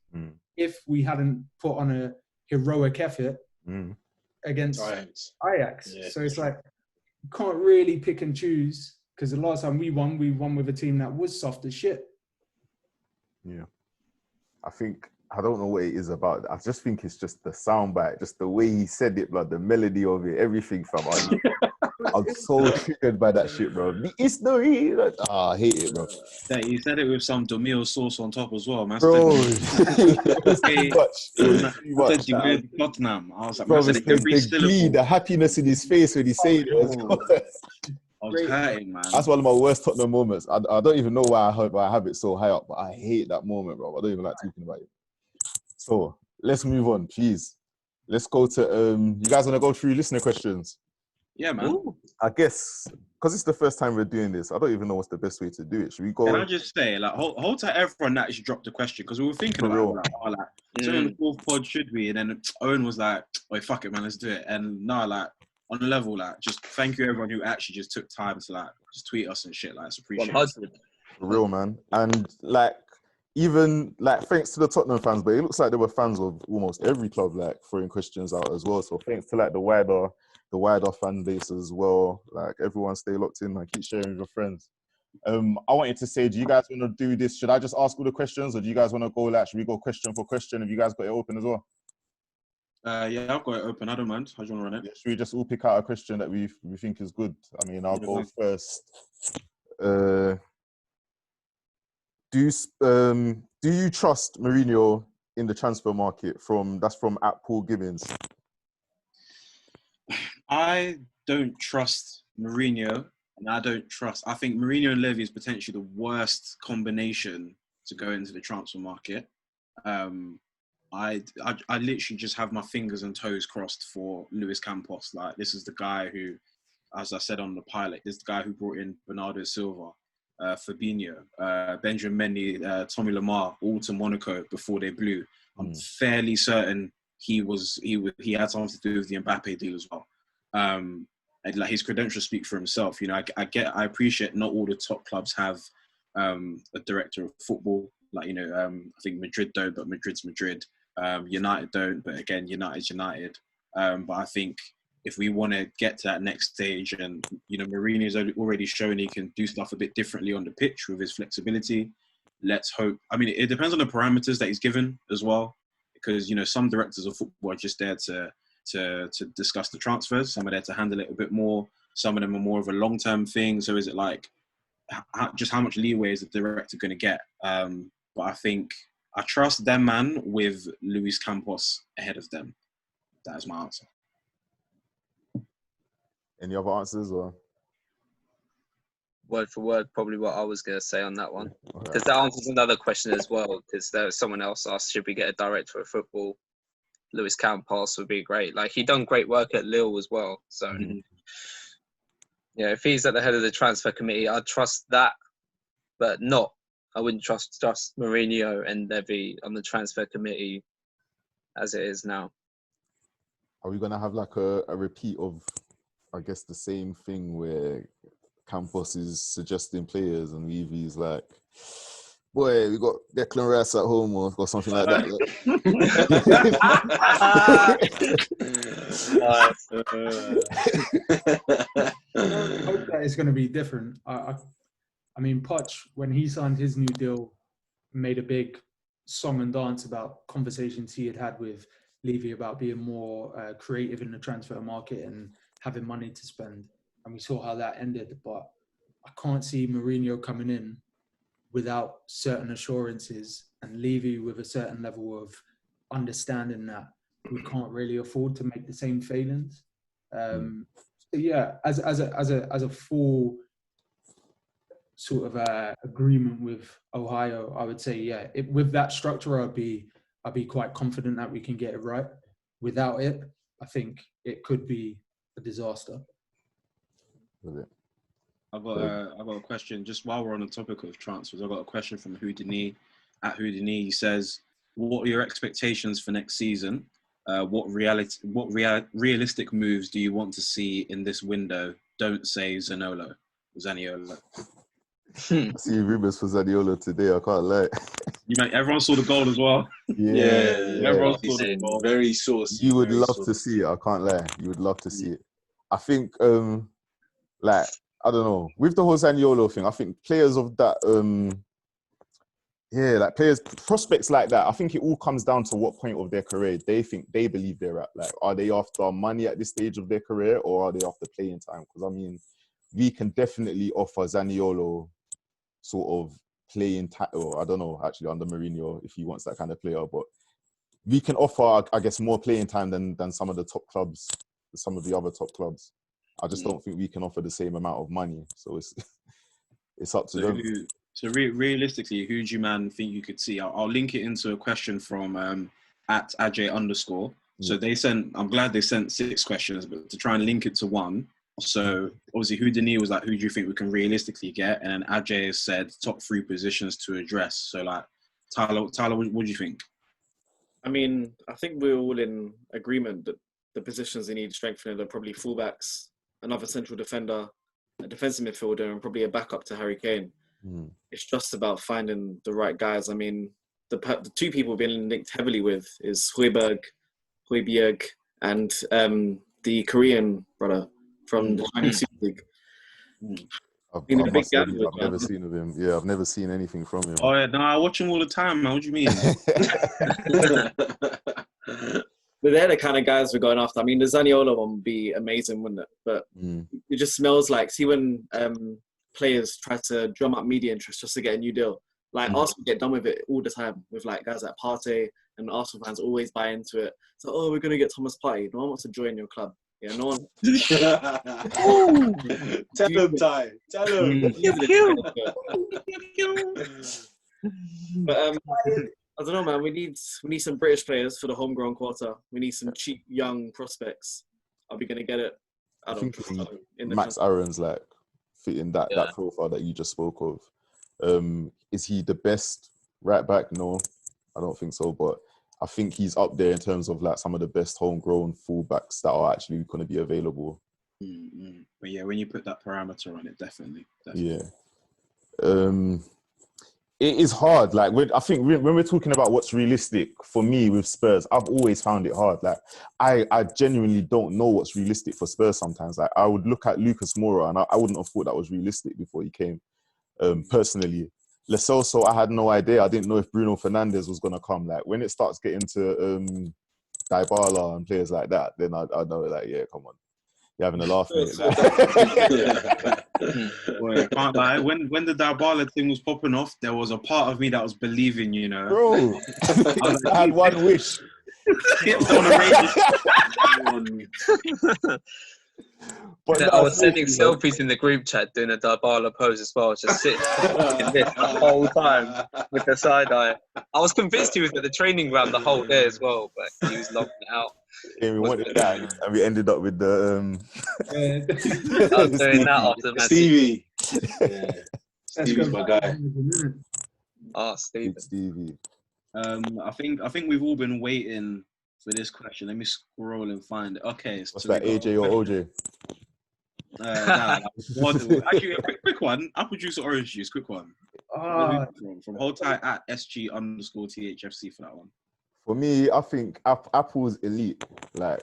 if we hadn't put on a heroic effort against Ajax. Yeah. So it's like, you can't really pick and choose, because the last time we won with a team that was soft as shit. Yeah. I think I don't know what it is about. I just think it's just the soundbite, just the way he said it, blood, the melody of it, everything, fam. I'm so triggered by that shit, bro. It's the real. I hate it, bro. Yeah, he said it with some Domino sauce on top as well, man. Bro, it was too much. It was too much. I said, you made Tottenham. I was like, Bro, man, I said every the syllable. glee, the happiness in his face when he said it. I was hurting, man. That's one of my worst Tottenham moments. I don't even know why I have it so high up, but I hate that moment, bro. I don't even like talking about it. So let's move on, please. Let's go to you guys want to go through listener questions? Yeah, man. Ooh. I guess because it's the first time we're doing this, I don't even know what's the best way to do it. Should we go? Can I just say, like, hold tight, everyone that should drop the question because we were thinking about it, so in the fourth pod should we? And then Owen was like, "Wait, fuck it, man, let's do it." And no, like on the level, like, just thank you everyone who actually just took time to like just tweet us and shit. Like, it's appreciated. For real, man. And like, even like, thanks to the Tottenham fans, but it looks like there were fans of almost every club like throwing questions out as well. So thanks to like the wider fan base as well. Like, everyone stay locked in and keep sharing with your friends. I wanted to say, do you guys want to do this? Should I just ask all the questions, or do you guys want to go like, should we go question for question? Have you guys got it open as well? Yeah, I've got it open. I don't mind. How do you want to run it? Yeah, should we just all pick out a question that we think is good? I mean, I'll go first. Do you trust Mourinho in the transfer market? That's from @Paul Gibbons. I don't trust Mourinho, and I think Mourinho and Levy is potentially the worst combination to go into the transfer market. I literally just have my fingers and toes crossed for Luis Campos. Like, this is the guy who, as I said on the pilot, this is the guy who brought in Bernardo Silva, Fabinho, Benjamin Mendy, Tommy Lamar, all to Monaco before they blew. I'm fairly certain he had something to do with the Mbappe deal as well. And like, his credentials speak for himself. You know, I appreciate not all the top clubs have a director of football. Like, you know, I think Madrid don't, but Madrid's Madrid. United don't, but again, United's United. But I think if we want to get to that next stage, and, you know, Mourinho's already shown he can do stuff a bit differently on the pitch with his flexibility. Let's hope. I mean, it depends on the parameters that he's given as well, because, you know, some directors of football are just there to discuss the transfers. Some are there to handle it a bit more. Some of them are more of a long-term thing. So is it like, how much leeway is the director going to get? But I think I trust them, man, with Luis Campos ahead of them. That is my answer. Any other answers, or? Word for word, probably what I was going to say on that one. Because that answers another question as well, because there was someone else asked, should we get a director of football? Luis Campos would be great. Like, he done great work at Lille as well. So, yeah, if he's at the head of the transfer committee, I'd trust that, but I wouldn't trust Mourinho and Levy on the transfer committee as it is now. Are we going to have like a repeat of, I guess, the same thing where Campos is suggesting players and Levy's like, boy, we got Declan Rice at home, or something like that? I hope that it's going to be different. I mean, Poch, when he signed his new deal, made a big song and dance about conversations he had with Levy about being more creative in the transfer market and having money to spend. And we saw how that ended. But I can't see Mourinho coming in without certain assurances, and Levy with a certain level of understanding that we can't really afford to make the same failings. So yeah, as a full sort of agreement with Ohio, I would say, yeah, with that structure, I'd be quite confident that we can get it right. Without it, I think it could be a disaster. I've got a question. Just while we're on the topic of transfers, I've got a question from Houdini. At Houdini, he says, "What are your expectations for next season? What realistic moves do you want to see in this window? Don't say Zaniolo." I see rumours for Zaniolo today. I can't lie. Everyone saw the goal as well. Yeah. Everyone saw the goal. Very saucy. You would love to see it. I can't lie. You would love to see it. I think, like, I don't know. With the whole Zaniolo thing, I think players of that Yeah, like players, prospects like that. I think it all comes down to what point of their career they believe they're at. Like, are they after money at this stage of their career, or are they after playing time? Because I mean, we can definitely offer Zaniolo sort of playing time, or I don't know, actually under Mourinho if he wants that kind of player, but we can offer, I guess, more playing time than some of the top clubs, some of the other top clubs. I just don't think we can offer the same amount of money. So it's up to them. Realistically, who do you man think you could see? I'll link it into a question from at @AJ_. So they sent. I'm glad they sent 6 questions, but to try and link it to one. So obviously, Houdini was like, who do you think we can realistically get? And then Ajay has said top 3 positions to address. So like, Tyler, what do you think? I mean, I think we're all in agreement that the positions they need strengthening are probably fullbacks, another central defender, a defensive midfielder, and probably a backup to Harry Kane. It's just about finding the right guys. I mean, the 2 people being linked heavily with is Højbjerg, and the Korean brother from the Chinese Super League. I've never seen of him. Yeah, I've never seen anything from him. Oh yeah, no, I watch him all the time, man. What do you mean? But they're the kind of guys we're going after. I mean, the Zaniolo one would be amazing, wouldn't it? But it just smells like, see when players try to drum up media interest just to get a new deal. Like Arsenal get done with it all the time with like guys like Partey, and Arsenal fans always buy into it. So, we're going to get Thomas Partey. No one wants to join your club. Yeah, no one. Tell him, Ty. Tell him. But I don't know, man. We need some British players for the homegrown quarter. We need some cheap young prospects. Are we going to get it? I think Max Aaron's like fitting that profile that you just spoke of. Is he the best right back? No, I don't think so. But I think he's up there in terms of like some of the best homegrown fullbacks that are actually going to be available. But yeah, when you put that parameter on it, definitely. Yeah. It is hard. Like, I think when we're talking about what's realistic for me with Spurs, I've always found it hard. Like, I genuinely don't know what's realistic for Spurs sometimes. Like, I would look at Lucas Moura and I wouldn't have thought that was realistic before he came. Personally, Lo Celso, I had no idea. I didn't know if Bruno Fernandes was going to come. Like, when it starts getting to Dybala and players like that, then I know, like, yeah, come on. You're having a laugh at it. Boy, I can't lie. When the Dybala thing was popping off, there was a part of me that was believing, you know. Bro, I had one wish. But I was sending selfies in the group chat doing a Dybala pose as well, just sitting in this the whole time with the side eye. I was convinced he was at the training ground the whole day as well, but he was logging it out. Yeah, we wanted that, and we ended up with the. I was doing that after Stevie. Yeah, Stevie's my guy. Stevie. I think we've all been waiting for this question. Let me scroll and find it. Okay. What's that, AJ or OJ? Actually, a quick one. Apple juice or orange juice? Quick one. From hold tight at SG_THFC for that one. For me, I think Apple's elite. Like,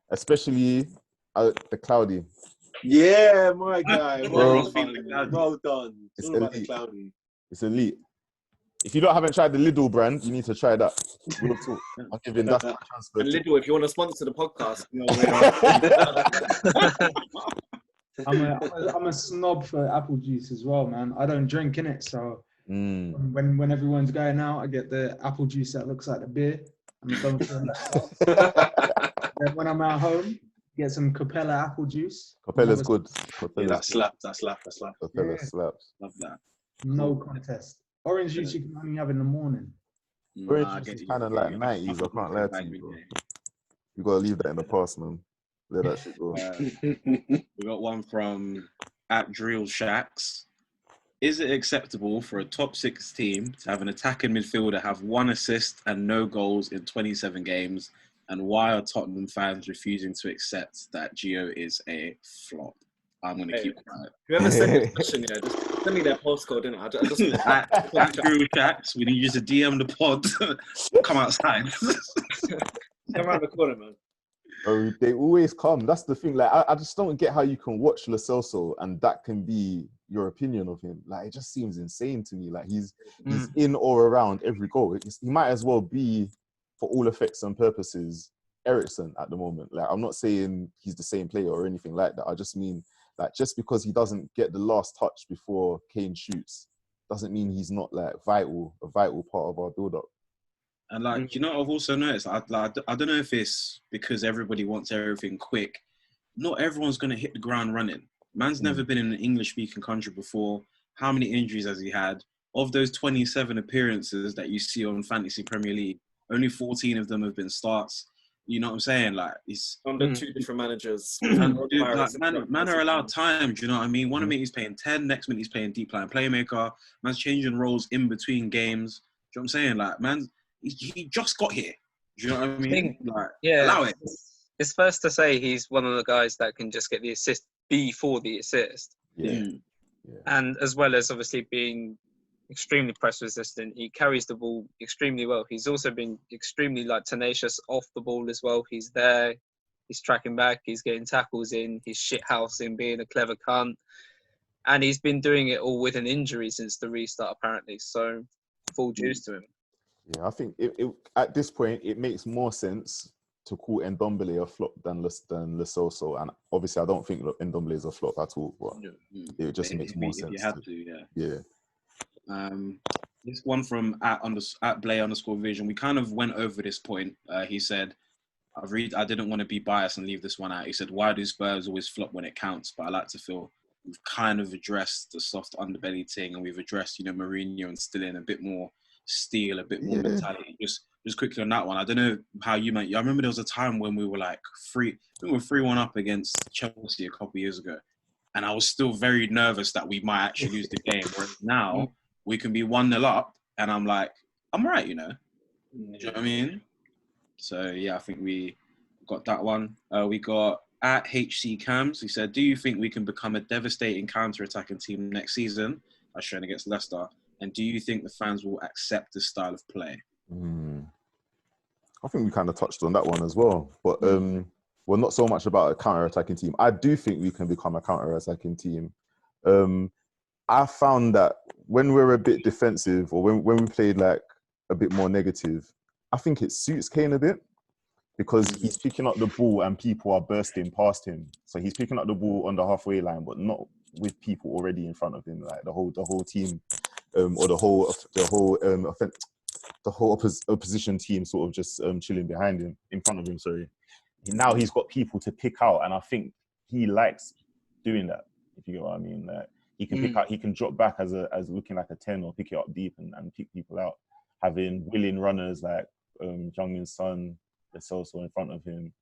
especially the Cloudy. Yeah, my guy. Well done. It's all elite. About the it's elite. If you haven't tried the Lidl brand, you need to try that. Real talk. I'm giving that transfer. And Lidl, if you want to sponsor the podcast, I'm a snob for apple juice as well, man. I don't drink in it, so when everyone's going out, I get the apple juice that looks like the beer. And then when I'm at home, get some Capella apple juice. Capella's good. Yeah, that slaps. Capella slaps. Love that. No contest. Orange juice you can only have in the morning. Orange juice is kind of like 90s. I can't lie to you, bro. You gotta leave that in the past, man. Let that shit go. We got one from @DrillShacks. Is it acceptable for a top 6 team to have an attacking midfielder have 1 assist and no goals in 27 games? And why are Tottenham fans refusing to accept that Gio is a flop? I'm going to keep quiet. Whoever sent this question, just send me their postcode, innit? @DrillShacks, we need you to DM the pod. Come outside. Come around the corner, man. Oh, they always come. That's the thing. Like, I just don't get how you can watch Lo Celso and that can be your opinion of him. Like, it just seems insane to me. Like, he's in or around every goal. He might as well be, for all effects and purposes, Eriksen at the moment. Like, I'm not saying he's the same player or anything like that. I just mean, like, just because he doesn't get the last touch before Kane shoots doesn't mean he's not like a vital part of our build-up. And like, you know, I've also noticed, I don't know if it's because everybody wants everything quick. Not everyone's going to hit the ground running. Man's never been in an English-speaking country before. How many injuries has he had? Of those 27 appearances that you see on Fantasy Premier League, only 14 of them have been starts. You know what I'm saying? Like, he's under 2 different managers. Man are allowed time. Do you know what I mean? One minute he's playing 10, next minute he's playing deep line playmaker. Man's changing roles in between games. Do you know what I'm saying? Like, man, he just got here. Do you know what I mean? Like, allow it. It's first to say he's one of the guys that can just get the assist before the assist. Yeah. And as well as obviously being extremely press resistant, he carries the ball extremely well. He's also been extremely like tenacious off the ball as well. He's there, he's tracking back, he's getting tackles in, he's shithousing, being a clever cunt. And he's been doing it all with an injury since the restart, apparently. So, full dues to him. Yeah, I think at this point, it makes more sense to call Ndombele a flop than Lo Celso. And obviously, I don't think Ndombele is a flop at all. But it just makes more sense. If you had to. This one from at Blay_Vision. We kind of went over this point. He said, I didn't want to be biased and leave this one out. He said, why do Spurs always flop when it counts? But I like to feel we've kind of addressed the soft underbelly thing, and we've addressed, you know, Mourinho instilling a bit more steel, a bit more mentality. Just quickly on that one, I don't know how you meant. I remember there was a time when we were like 3-1 up against Chelsea a couple of years ago, and I was still very nervous that we might actually lose the game. Whereas now we can be 1-0 up, and I'm like, I'm right, you know. Do you know what I mean? So yeah, I think we got that one. We got at HC Cams. He said, "Do you think we can become a devastating counter-attacking team next season, as shown against Leicester? And do you think the fans will accept this style of play?" I think we kind of touched on that one as well. But well, not so much about a counter-attacking team. I do think we can become a counter-attacking team. I found that when we're a bit defensive, or when we played like a bit more negative, I think it suits Kane a bit, because he's picking up the ball and people are bursting past him. So he's picking up the ball on the halfway line, but not with people already in front of him, like the whole team, or the whole opposition team sort of just chilling behind him, in front of him. Sorry. Now he's got people to pick out, and I think he likes doing that. If you get what I mean, like, he can pick out, he can drop back as looking like a 10, or pick it up deep and pick people out, having willing runners like Jung-Min's son, Lo Celso in front of him.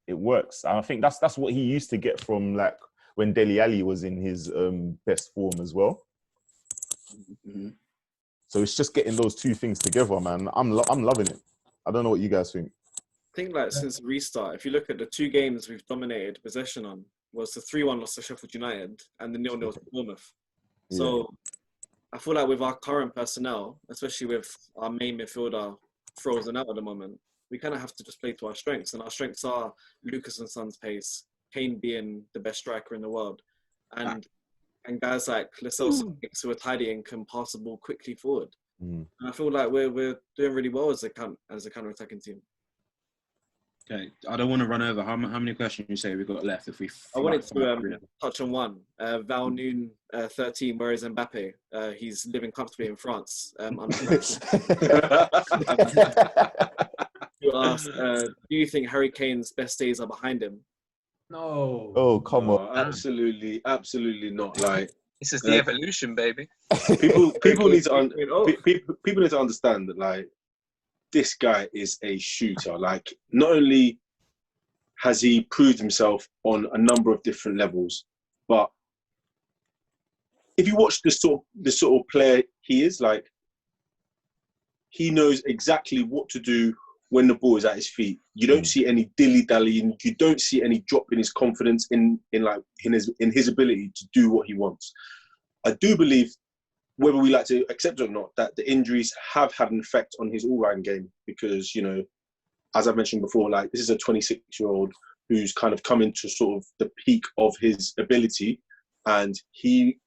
It works, and I think that's what he used to get from like when Dele Alli was in his best form as well. So it's just getting those two things together, man. I'm loving it. I don't know what you guys think. I think like since the restart, if you look at the 2 games we've dominated possession on, was the 3-1 loss to Sheffield United and the 0-0 to Bournemouth. So I feel like with our current personnel, especially with our main midfielder frozen out at the moment, we kind of have to just play to our strengths. And our strengths are Lucas and Son's pace, Kane being the best striker in the world, and guys like Lo Celso who are tidy and can pass the ball quickly forward. And I feel like we're doing really well as a counter-attacking team. Okay, I don't want to run over. How many questions you say we got left? I wanted to touch on one. Val Noon 13, where is Mbappe? He's living comfortably in France. You asked, do you think Harry Kane's best days are behind him? No. Oh, come on. Absolutely not. Like, this is the evolution, baby. People need to understand that, like, this guy is a shooter. Like, not only has he proved himself on a number of different levels, but if you watch the sort of player he is, like, he knows exactly what to do when the ball is at his feet. You don't see any dilly-dallying. You don't see any drop in his confidence in his ability to do what he wants. I do believe, whether we like to accept it or not, that the injuries have had an effect on his all-round game, because, you know, as I mentioned before, like, this is a 26-year-old who's kind of come into sort of the peak of his ability, and he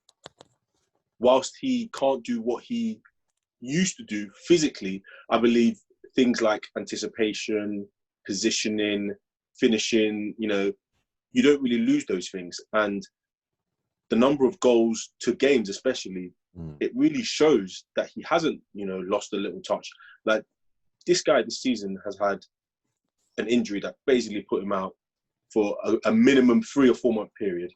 whilst he can't do what he used to do physically, I believe things like anticipation, positioning, finishing, you don't really lose those things. And the number of goals to games, especially, it really shows that he hasn't, lost a little touch. Like, this guy this season has had an injury that basically put him out for a minimum 3 or 4 month period.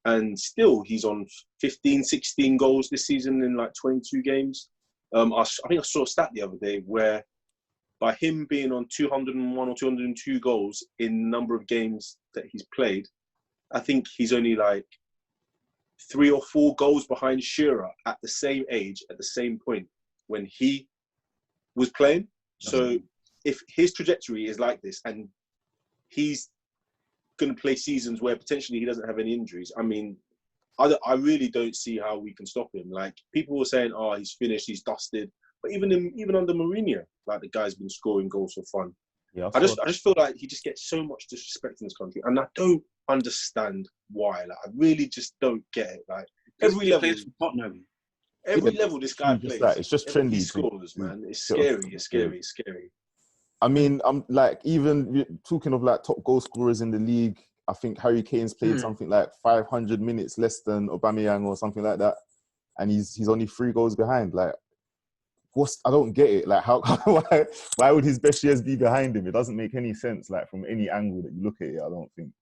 And still, he's on 15, 16 goals this season in like 22 games. I think I saw a stat the other day where by him being on 201 or 202 goals in number of games that he's played, I think he's only like 3 or 4 goals behind Shearer at the same age, at the same point when he was playing. So if his trajectory is like this and he's going to play seasons where potentially he doesn't have any injuries, I mean, I really don't see how we can stop him. Like, people were saying, oh, he's finished, he's dusted. But even under Mourinho, like, the guy's been scoring goals for fun. Yeah, I just feel like he just gets so much disrespect in this country, and I don't understand why. Like, I really just don't get it. Like, every level this guy plays. Like, it's just trendy. He scores, man. It's scary. It's scary. It's scary. I mean, I'm like, even talking of like top goal scorers in the league, I think Harry Kane's played something like 500 minutes less than Aubameyang or something like that, and he's only 3 goals behind. Like, I don't get it. Like, why would his best years be behind him? It doesn't make any sense. Like, from any angle that you look at it, I don't think.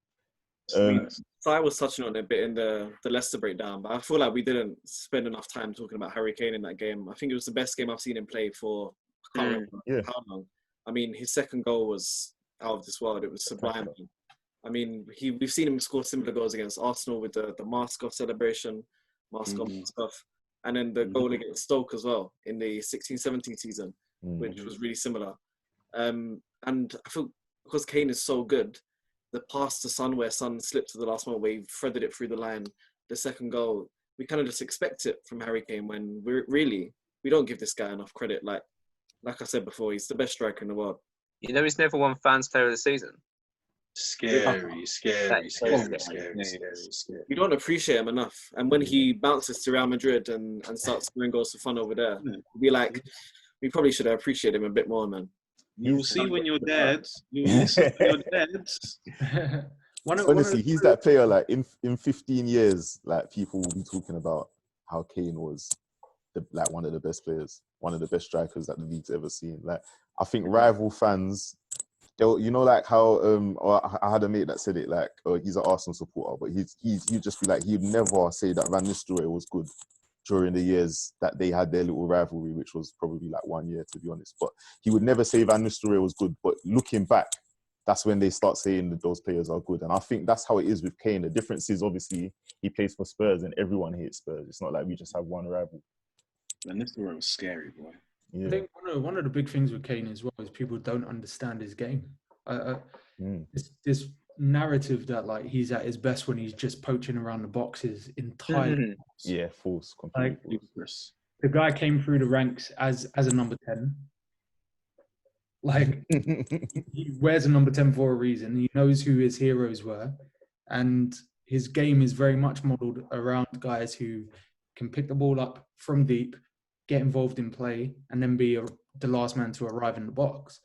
So I was touching on it a bit in the Leicester breakdown, but I feel like we didn't spend enough time talking about Harry Kane in that game. I think it was the best game I've seen him play for I can't remember how long. I mean, his second goal was out of this world. It was sublime. I mean, we've seen him score similar goals against Arsenal with the mask-off celebration, mask-off, and then the goal against Stoke as well in the 16-17 season, which was really similar. And I feel because Kane is so good, the pass to Son where Son slipped to the last moment where he threaded it through the line, the second goal, we kind of just expect it from Harry Kane when we don't give this guy enough credit. Like I said before, he's the best striker in the world. He's never won Fans Player of the Season. Scary. We don't appreciate him enough. And when he bounces to Real Madrid and starts scoring goals for fun over there, we'll be like, we probably should have appreciated him a bit more, man. You'll see when you're dead. Honestly, he's that player, like, in 15 years, like, people will be talking about how Kane was one of the best players, one of the best strikers that the league's ever seen. Like, I think rival fans, like how I had a mate that said it, like, he's an Arsenal supporter, but he'd just be like, he'd never say that Van Nistelrooy was good during the years that they had their little rivalry, which was probably like 1 year, to be honest. But he would never say Van Nistelrooy was good. But looking back, that's when they start saying that those players are good. And I think that's how it is with Kane. The difference is, obviously, he plays for Spurs and everyone hates Spurs. It's not like we just have one rival. Van Nistelrooy was scary, boy. Yeah. I think one of the big things with Kane as well is people don't understand his game. This narrative that, like, he's at his best when he's just poaching around the box is entirely false. Yeah, false. Completely false. The guy came through the ranks as a number 10. Like, he wears a number 10 for a reason. He knows who his heroes were, and his game is very much modelled around guys who can pick the ball up from deep, get involved in play, and then be the last man to arrive in the box.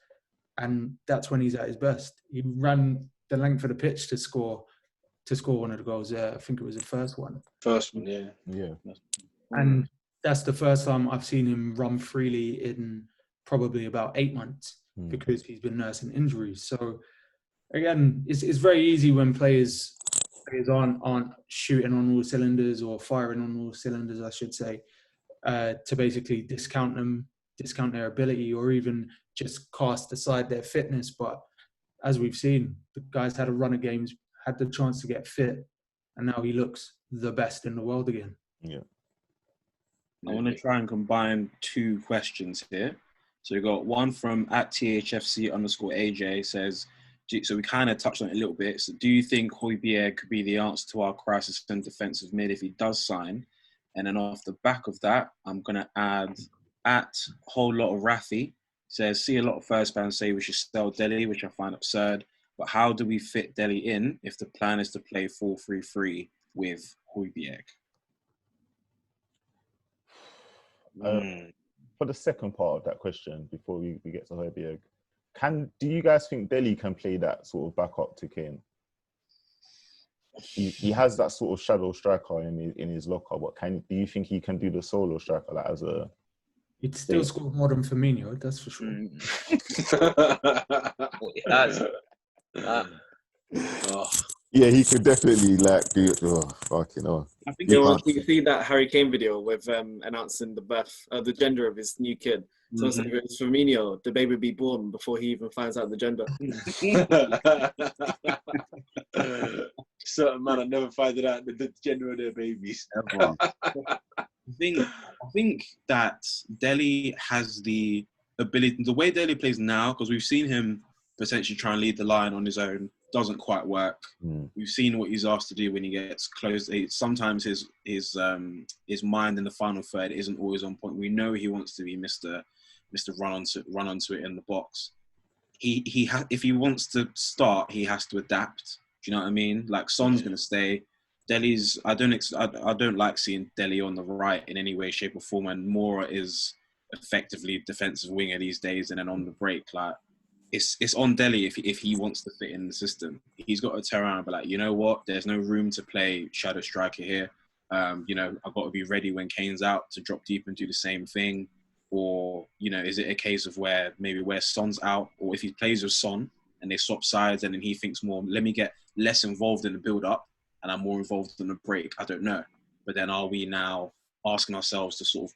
And that's when he's at his best. He ran the length of the pitch to score one of the goals. I think it was the first one. Yeah. And that's the first time I've seen him run freely in probably about 8 months because he's been nursing injuries. So again, it's very easy when players aren't shooting on all cylinders or firing on all cylinders, I should say, to basically discount their ability or even just cast aside their fitness. But as we've seen, the guy's had a run of games, had the chance to get fit, and now he looks the best in the world again. Yeah. I want to try and combine 2 questions here. So we got one from @THFC_AJ says, so we kind of touched on it a little bit. So do you think Hojbjerg could be the answer to our crisis in defensive mid if he does sign? And then off the back of that, I'm going to add whole lot of Rafi says, see a lot of first fans say we should sell Dele, which I find absurd. But how do we fit Dele in if the plan is to play 4-3-3 with Hojbjerg? For the second part of that question, before we get to Højbjerg, do you guys think Dele can play that sort of backup to Kane? He has that sort of shadow striker in his locker, but do you think he can do the solo striker like as a? He'd still score more than Firmino, that's for sure. He has. Yeah, he could definitely do it. Oh, fucking hell. I think you see that Harry Kane video with announcing the gender of his new kid. So if it's Firmino, the baby will be born before he even finds out the gender. Certain man, I never find out the gender of their babies. I think that Dele has the ability. The way Dele plays now, because we've seen him potentially try and lead the line on his own, doesn't quite work. We've seen what he's asked to do when he gets close. Sometimes his mind in the final third isn't always on point. We know he wants to be Mr. Run onto it in the box. If he wants to start, he has to adapt. Do you know what I mean? Like Son's going to stay. Dele's. I don't like seeing Dele on the right in any way, shape, or form. And Moura is effectively defensive winger these days. And then on the break, like it's on Dele if he wants to fit in the system. He's got to turn around and be like, you know what? There's no room to play shadow striker here. I've got to be ready when Kane's out to drop deep and do the same thing. Or, is it a case of where Son's out, or if he plays with Son and they swap sides and then he thinks more, let me get less involved in the build-up and I'm more involved in the break? I don't know. But then are we now asking ourselves to sort of,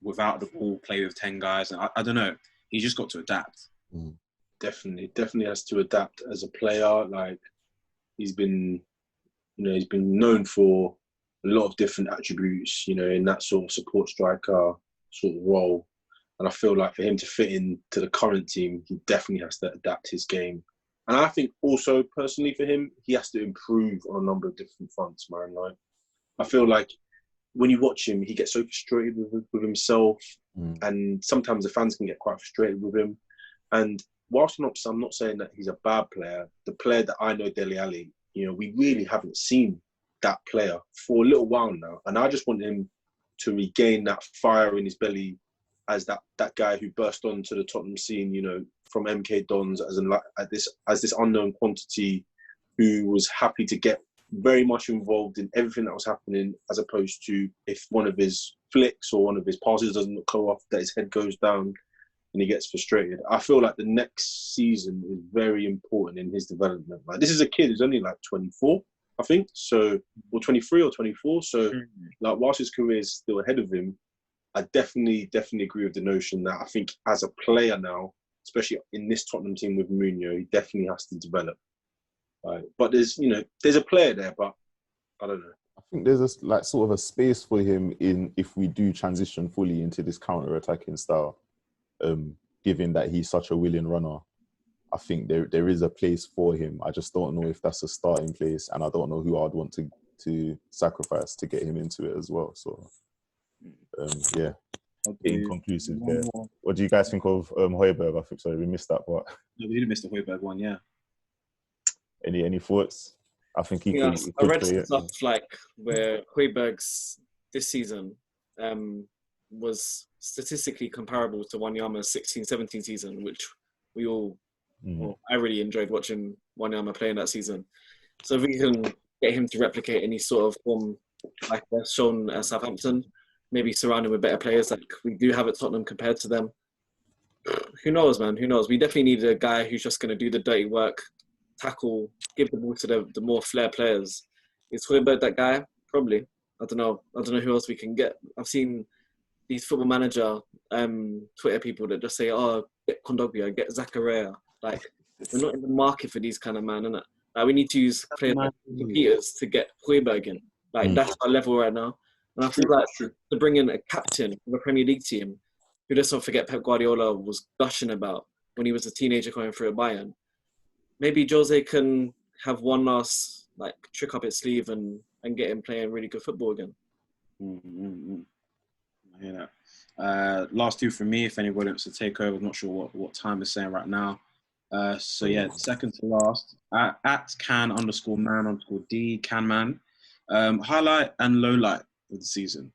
without the ball, play with 10 guys? And I don't know. He's just got to adapt. Definitely has to adapt as a player. Like, he's been known for a lot of different attributes, in that sort of support striker sort of role. And I feel like for him to fit into the current team, he definitely has to adapt his game. And I think also, personally for him, he has to improve on a number of different fronts, man. Like, I feel like when you watch him, he gets so frustrated with himself. And sometimes the fans can get quite frustrated with him. And whilst I'm not saying that he's a bad player, the player that I know, Dele Alli, we really haven't seen that player for a little while now. And I just want him to regain that fire in his belly as that guy who burst onto the Tottenham scene, from MK Dons as this unknown quantity who was happy to get very much involved in everything that was happening, as opposed to if one of his flicks or one of his passes doesn't go off, that his head goes down and he gets frustrated. I feel like the next season is very important in his development. Like, this is a kid who's only like 24, I think, or 23 or 24. So, like, whilst his career is still ahead of him, I definitely agree with the notion that I think as a player now, especially in this Tottenham team with Mourinho, he definitely has to develop. But there's a player there, but I don't know. I think there's sort of a space for him if we do transition fully into this counter-attacking style. Given that he's such a willing runner, I think there is a place for him. I just don't know if that's a starting place, and I don't know who I'd want to sacrifice to get him into it as well. So, yeah, inconclusive there. What do you guys think of Højbjerg? I think, sorry, we missed that part. No, we did miss the Højbjerg one, yeah. Any thoughts? I think he could. I read stuff like where Højbjerg's this season was statistically comparable to Wanyama's 16-17 season, which we all, I really enjoyed watching Wanyama playing that season. So if we can get him to replicate any sort of form like they've shown at Southampton, maybe surround him with better players like we do have at Tottenham compared to them. Who knows, man? Who knows? We definitely need a guy who's just going to do the dirty work, tackle, give the ball to the more flair players. Is Højbjerg that guy? Probably. I don't know who else we can get. I've seen these Football Manager Twitter people that just say, get Kondogbia, get Zakaria. Like, we're not in the market for these kind of man, innit? Like, we need to use players like Peters to get Højbjerg in. Like, that's our level right now. And I feel like to bring in a captain of a Premier League team, who, let's not forget, Pep Guardiola was gushing about when he was a teenager going through at Bayern. Maybe Jose can have one last trick up his sleeve and get him playing really good football again. I hear that. Last two from me, if anybody wants to take over. I'm not sure what time is saying right now. So yeah, second to last, at can_man_d, Canman. Highlight and low light of the season.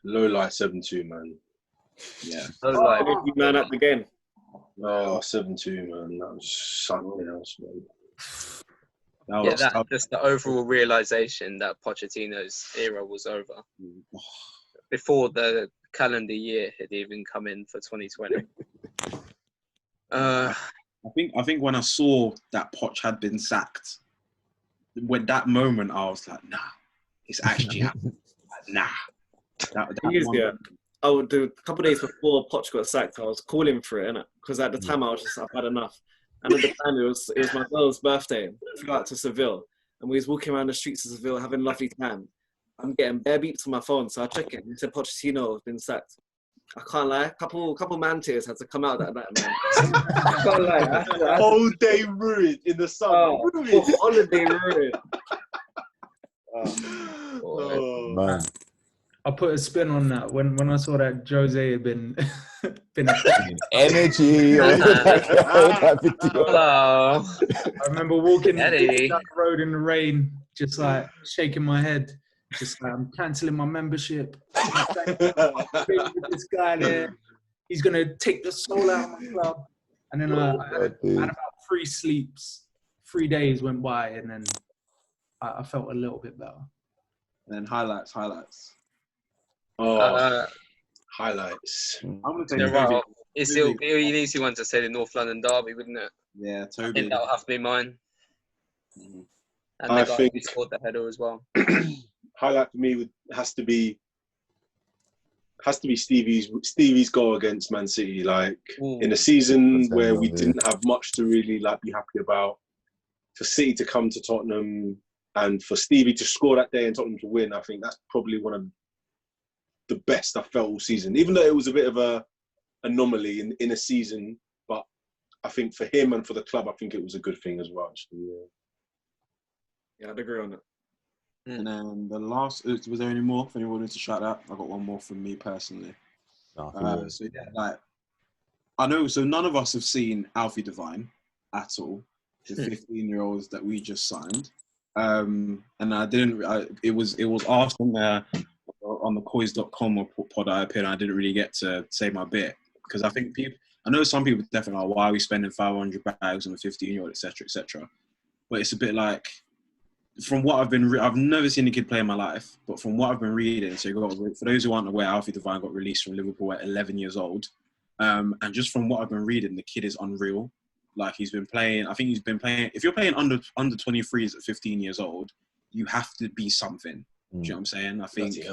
Low light 7-2, man. Yeah. You man at the game. Oh, 7-2, man. That was something else, man. Just the overall realization that Pochettino's era was over before the calendar year had even come in for 2020. I think when I saw that Poch had been sacked, when that moment I was like, nah, it's actually happening. Nah. I would do a couple of days before Poch got sacked. I was calling for it, innit? Because at the time I was just, I've had enough. And at the time it was my girl's birthday. Flew out to Seville, and we was walking around the streets of Seville having a lovely time. I'm getting bare beeps on my phone, so I check it. He said Pochettino has been sacked. I can't lie. A couple man tears had to come out that night, man. I can't lie. Whole day ruined in the sun. Holiday ruined. Man. I put a spin on that when I saw that Jose had been Energy. Hello. I remember walking down the road in the rain, just like shaking my head, just like, I'm cancelling my membership. This guy there, he's gonna take the soul out of my club. And then I had about 3 sleeps. 3 days went by, and then I felt a little bit better. And then highlights. Highlights. I'm gonna take It's the easy one to say the North London derby, wouldn't it? Yeah, Toby. I think that'll have to be mine. Mm-hmm. And the guy who scored the header as well. Highlight for me has to be Stevie's goal against Man City. Like in a season where we didn't have much to really be happy about, for City to come to Tottenham and for Stevie to score that day and Tottenham to win, I think that's probably one of the best I felt all season. Even though it was a bit of a anomaly in a season, but I think for him and for the club, I think it was a good thing as well. Actually, yeah, I'd agree on it. And then the last, was there any more? If anyone wanted to shout out, I got one more from me personally. I know. So none of us have seen Alfie Devine at all. The 15-year-olds that we just signed, and I didn't. It was asked on the Coys.com pod I appeared. And I didn't really get to say my bit because I think I know some people definitely are. Why are we spending 500 bags on a 15-year-old, etc., etc. But it's a bit like, from what I've never seen a kid play in my life, but from what I've been reading, for those who aren't aware, Alfie Devine got released from Liverpool at 11 years old. And just from what I've been reading, the kid is unreal. Like he's been playing, if you're playing under 23s at 15 years old, you have to be something. Do you know what I'm saying? I think he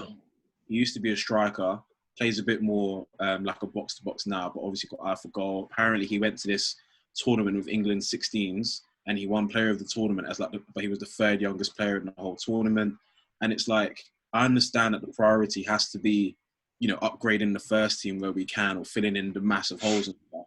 used to be a striker, plays a bit more like a box-to-box now, but obviously got eye for goal. Apparently he went to this tournament with England 16s, and he won player of the tournament but he was the 3rd youngest player in the whole tournament. And it's like, I understand that the priority has to be, upgrading the first team where we can, or filling in the massive holes and stuff.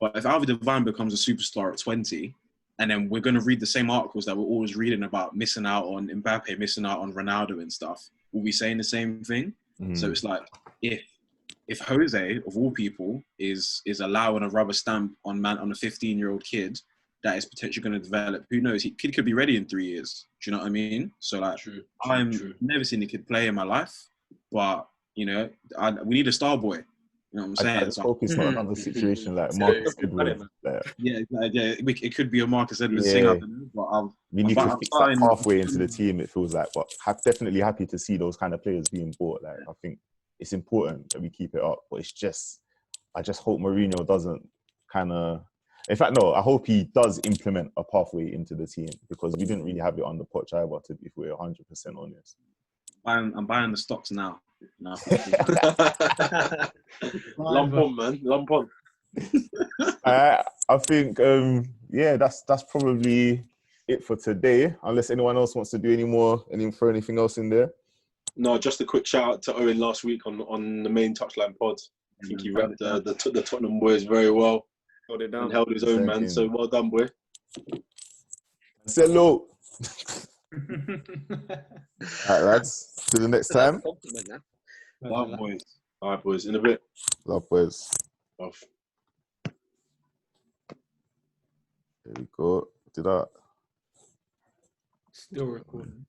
But if Alfie Devine becomes a superstar at 20, and then we're going to read the same articles that we're always reading about missing out on Mbappe, missing out on Ronaldo and stuff, we'll be saying the same thing. So it's like, if Jose, of all people, is allowing a rubber stamp on a 15-year-old kid that is potentially going to develop, who knows? Kid could be ready in 3 years. Do you know what I mean? So like, I've never seen a kid play in my life, but we need a star boy. You know what I'm saying? I just hope it's not another situation like Marcus Edwards. It could be a Marcus Edwards thing. But we need to fix that halfway into the team, it feels like. But definitely happy to see those kind of players being bought. Like, I think it's important that we keep it up. But I just hope Mourinho doesn't kind of... In fact, no, I hope he does implement a pathway into the team, because we didn't really have it on the Poch either, if we're 100% honest. I'm buying the stocks now. No. Lump on, man. Lump on. I think, that's probably it for today. Unless anyone else wants to do throw anything else in there. No, just a quick shout out to Owen last week on the main Touchline pod. I think he wrapped the Tottenham boys very well. Held it down. And held his own, man. So well done, boy. Hello. All right, lads. Till the next time. Love, boys. All right, boys. In a bit. Love, boys. Love. There we go. Did that. Still recording.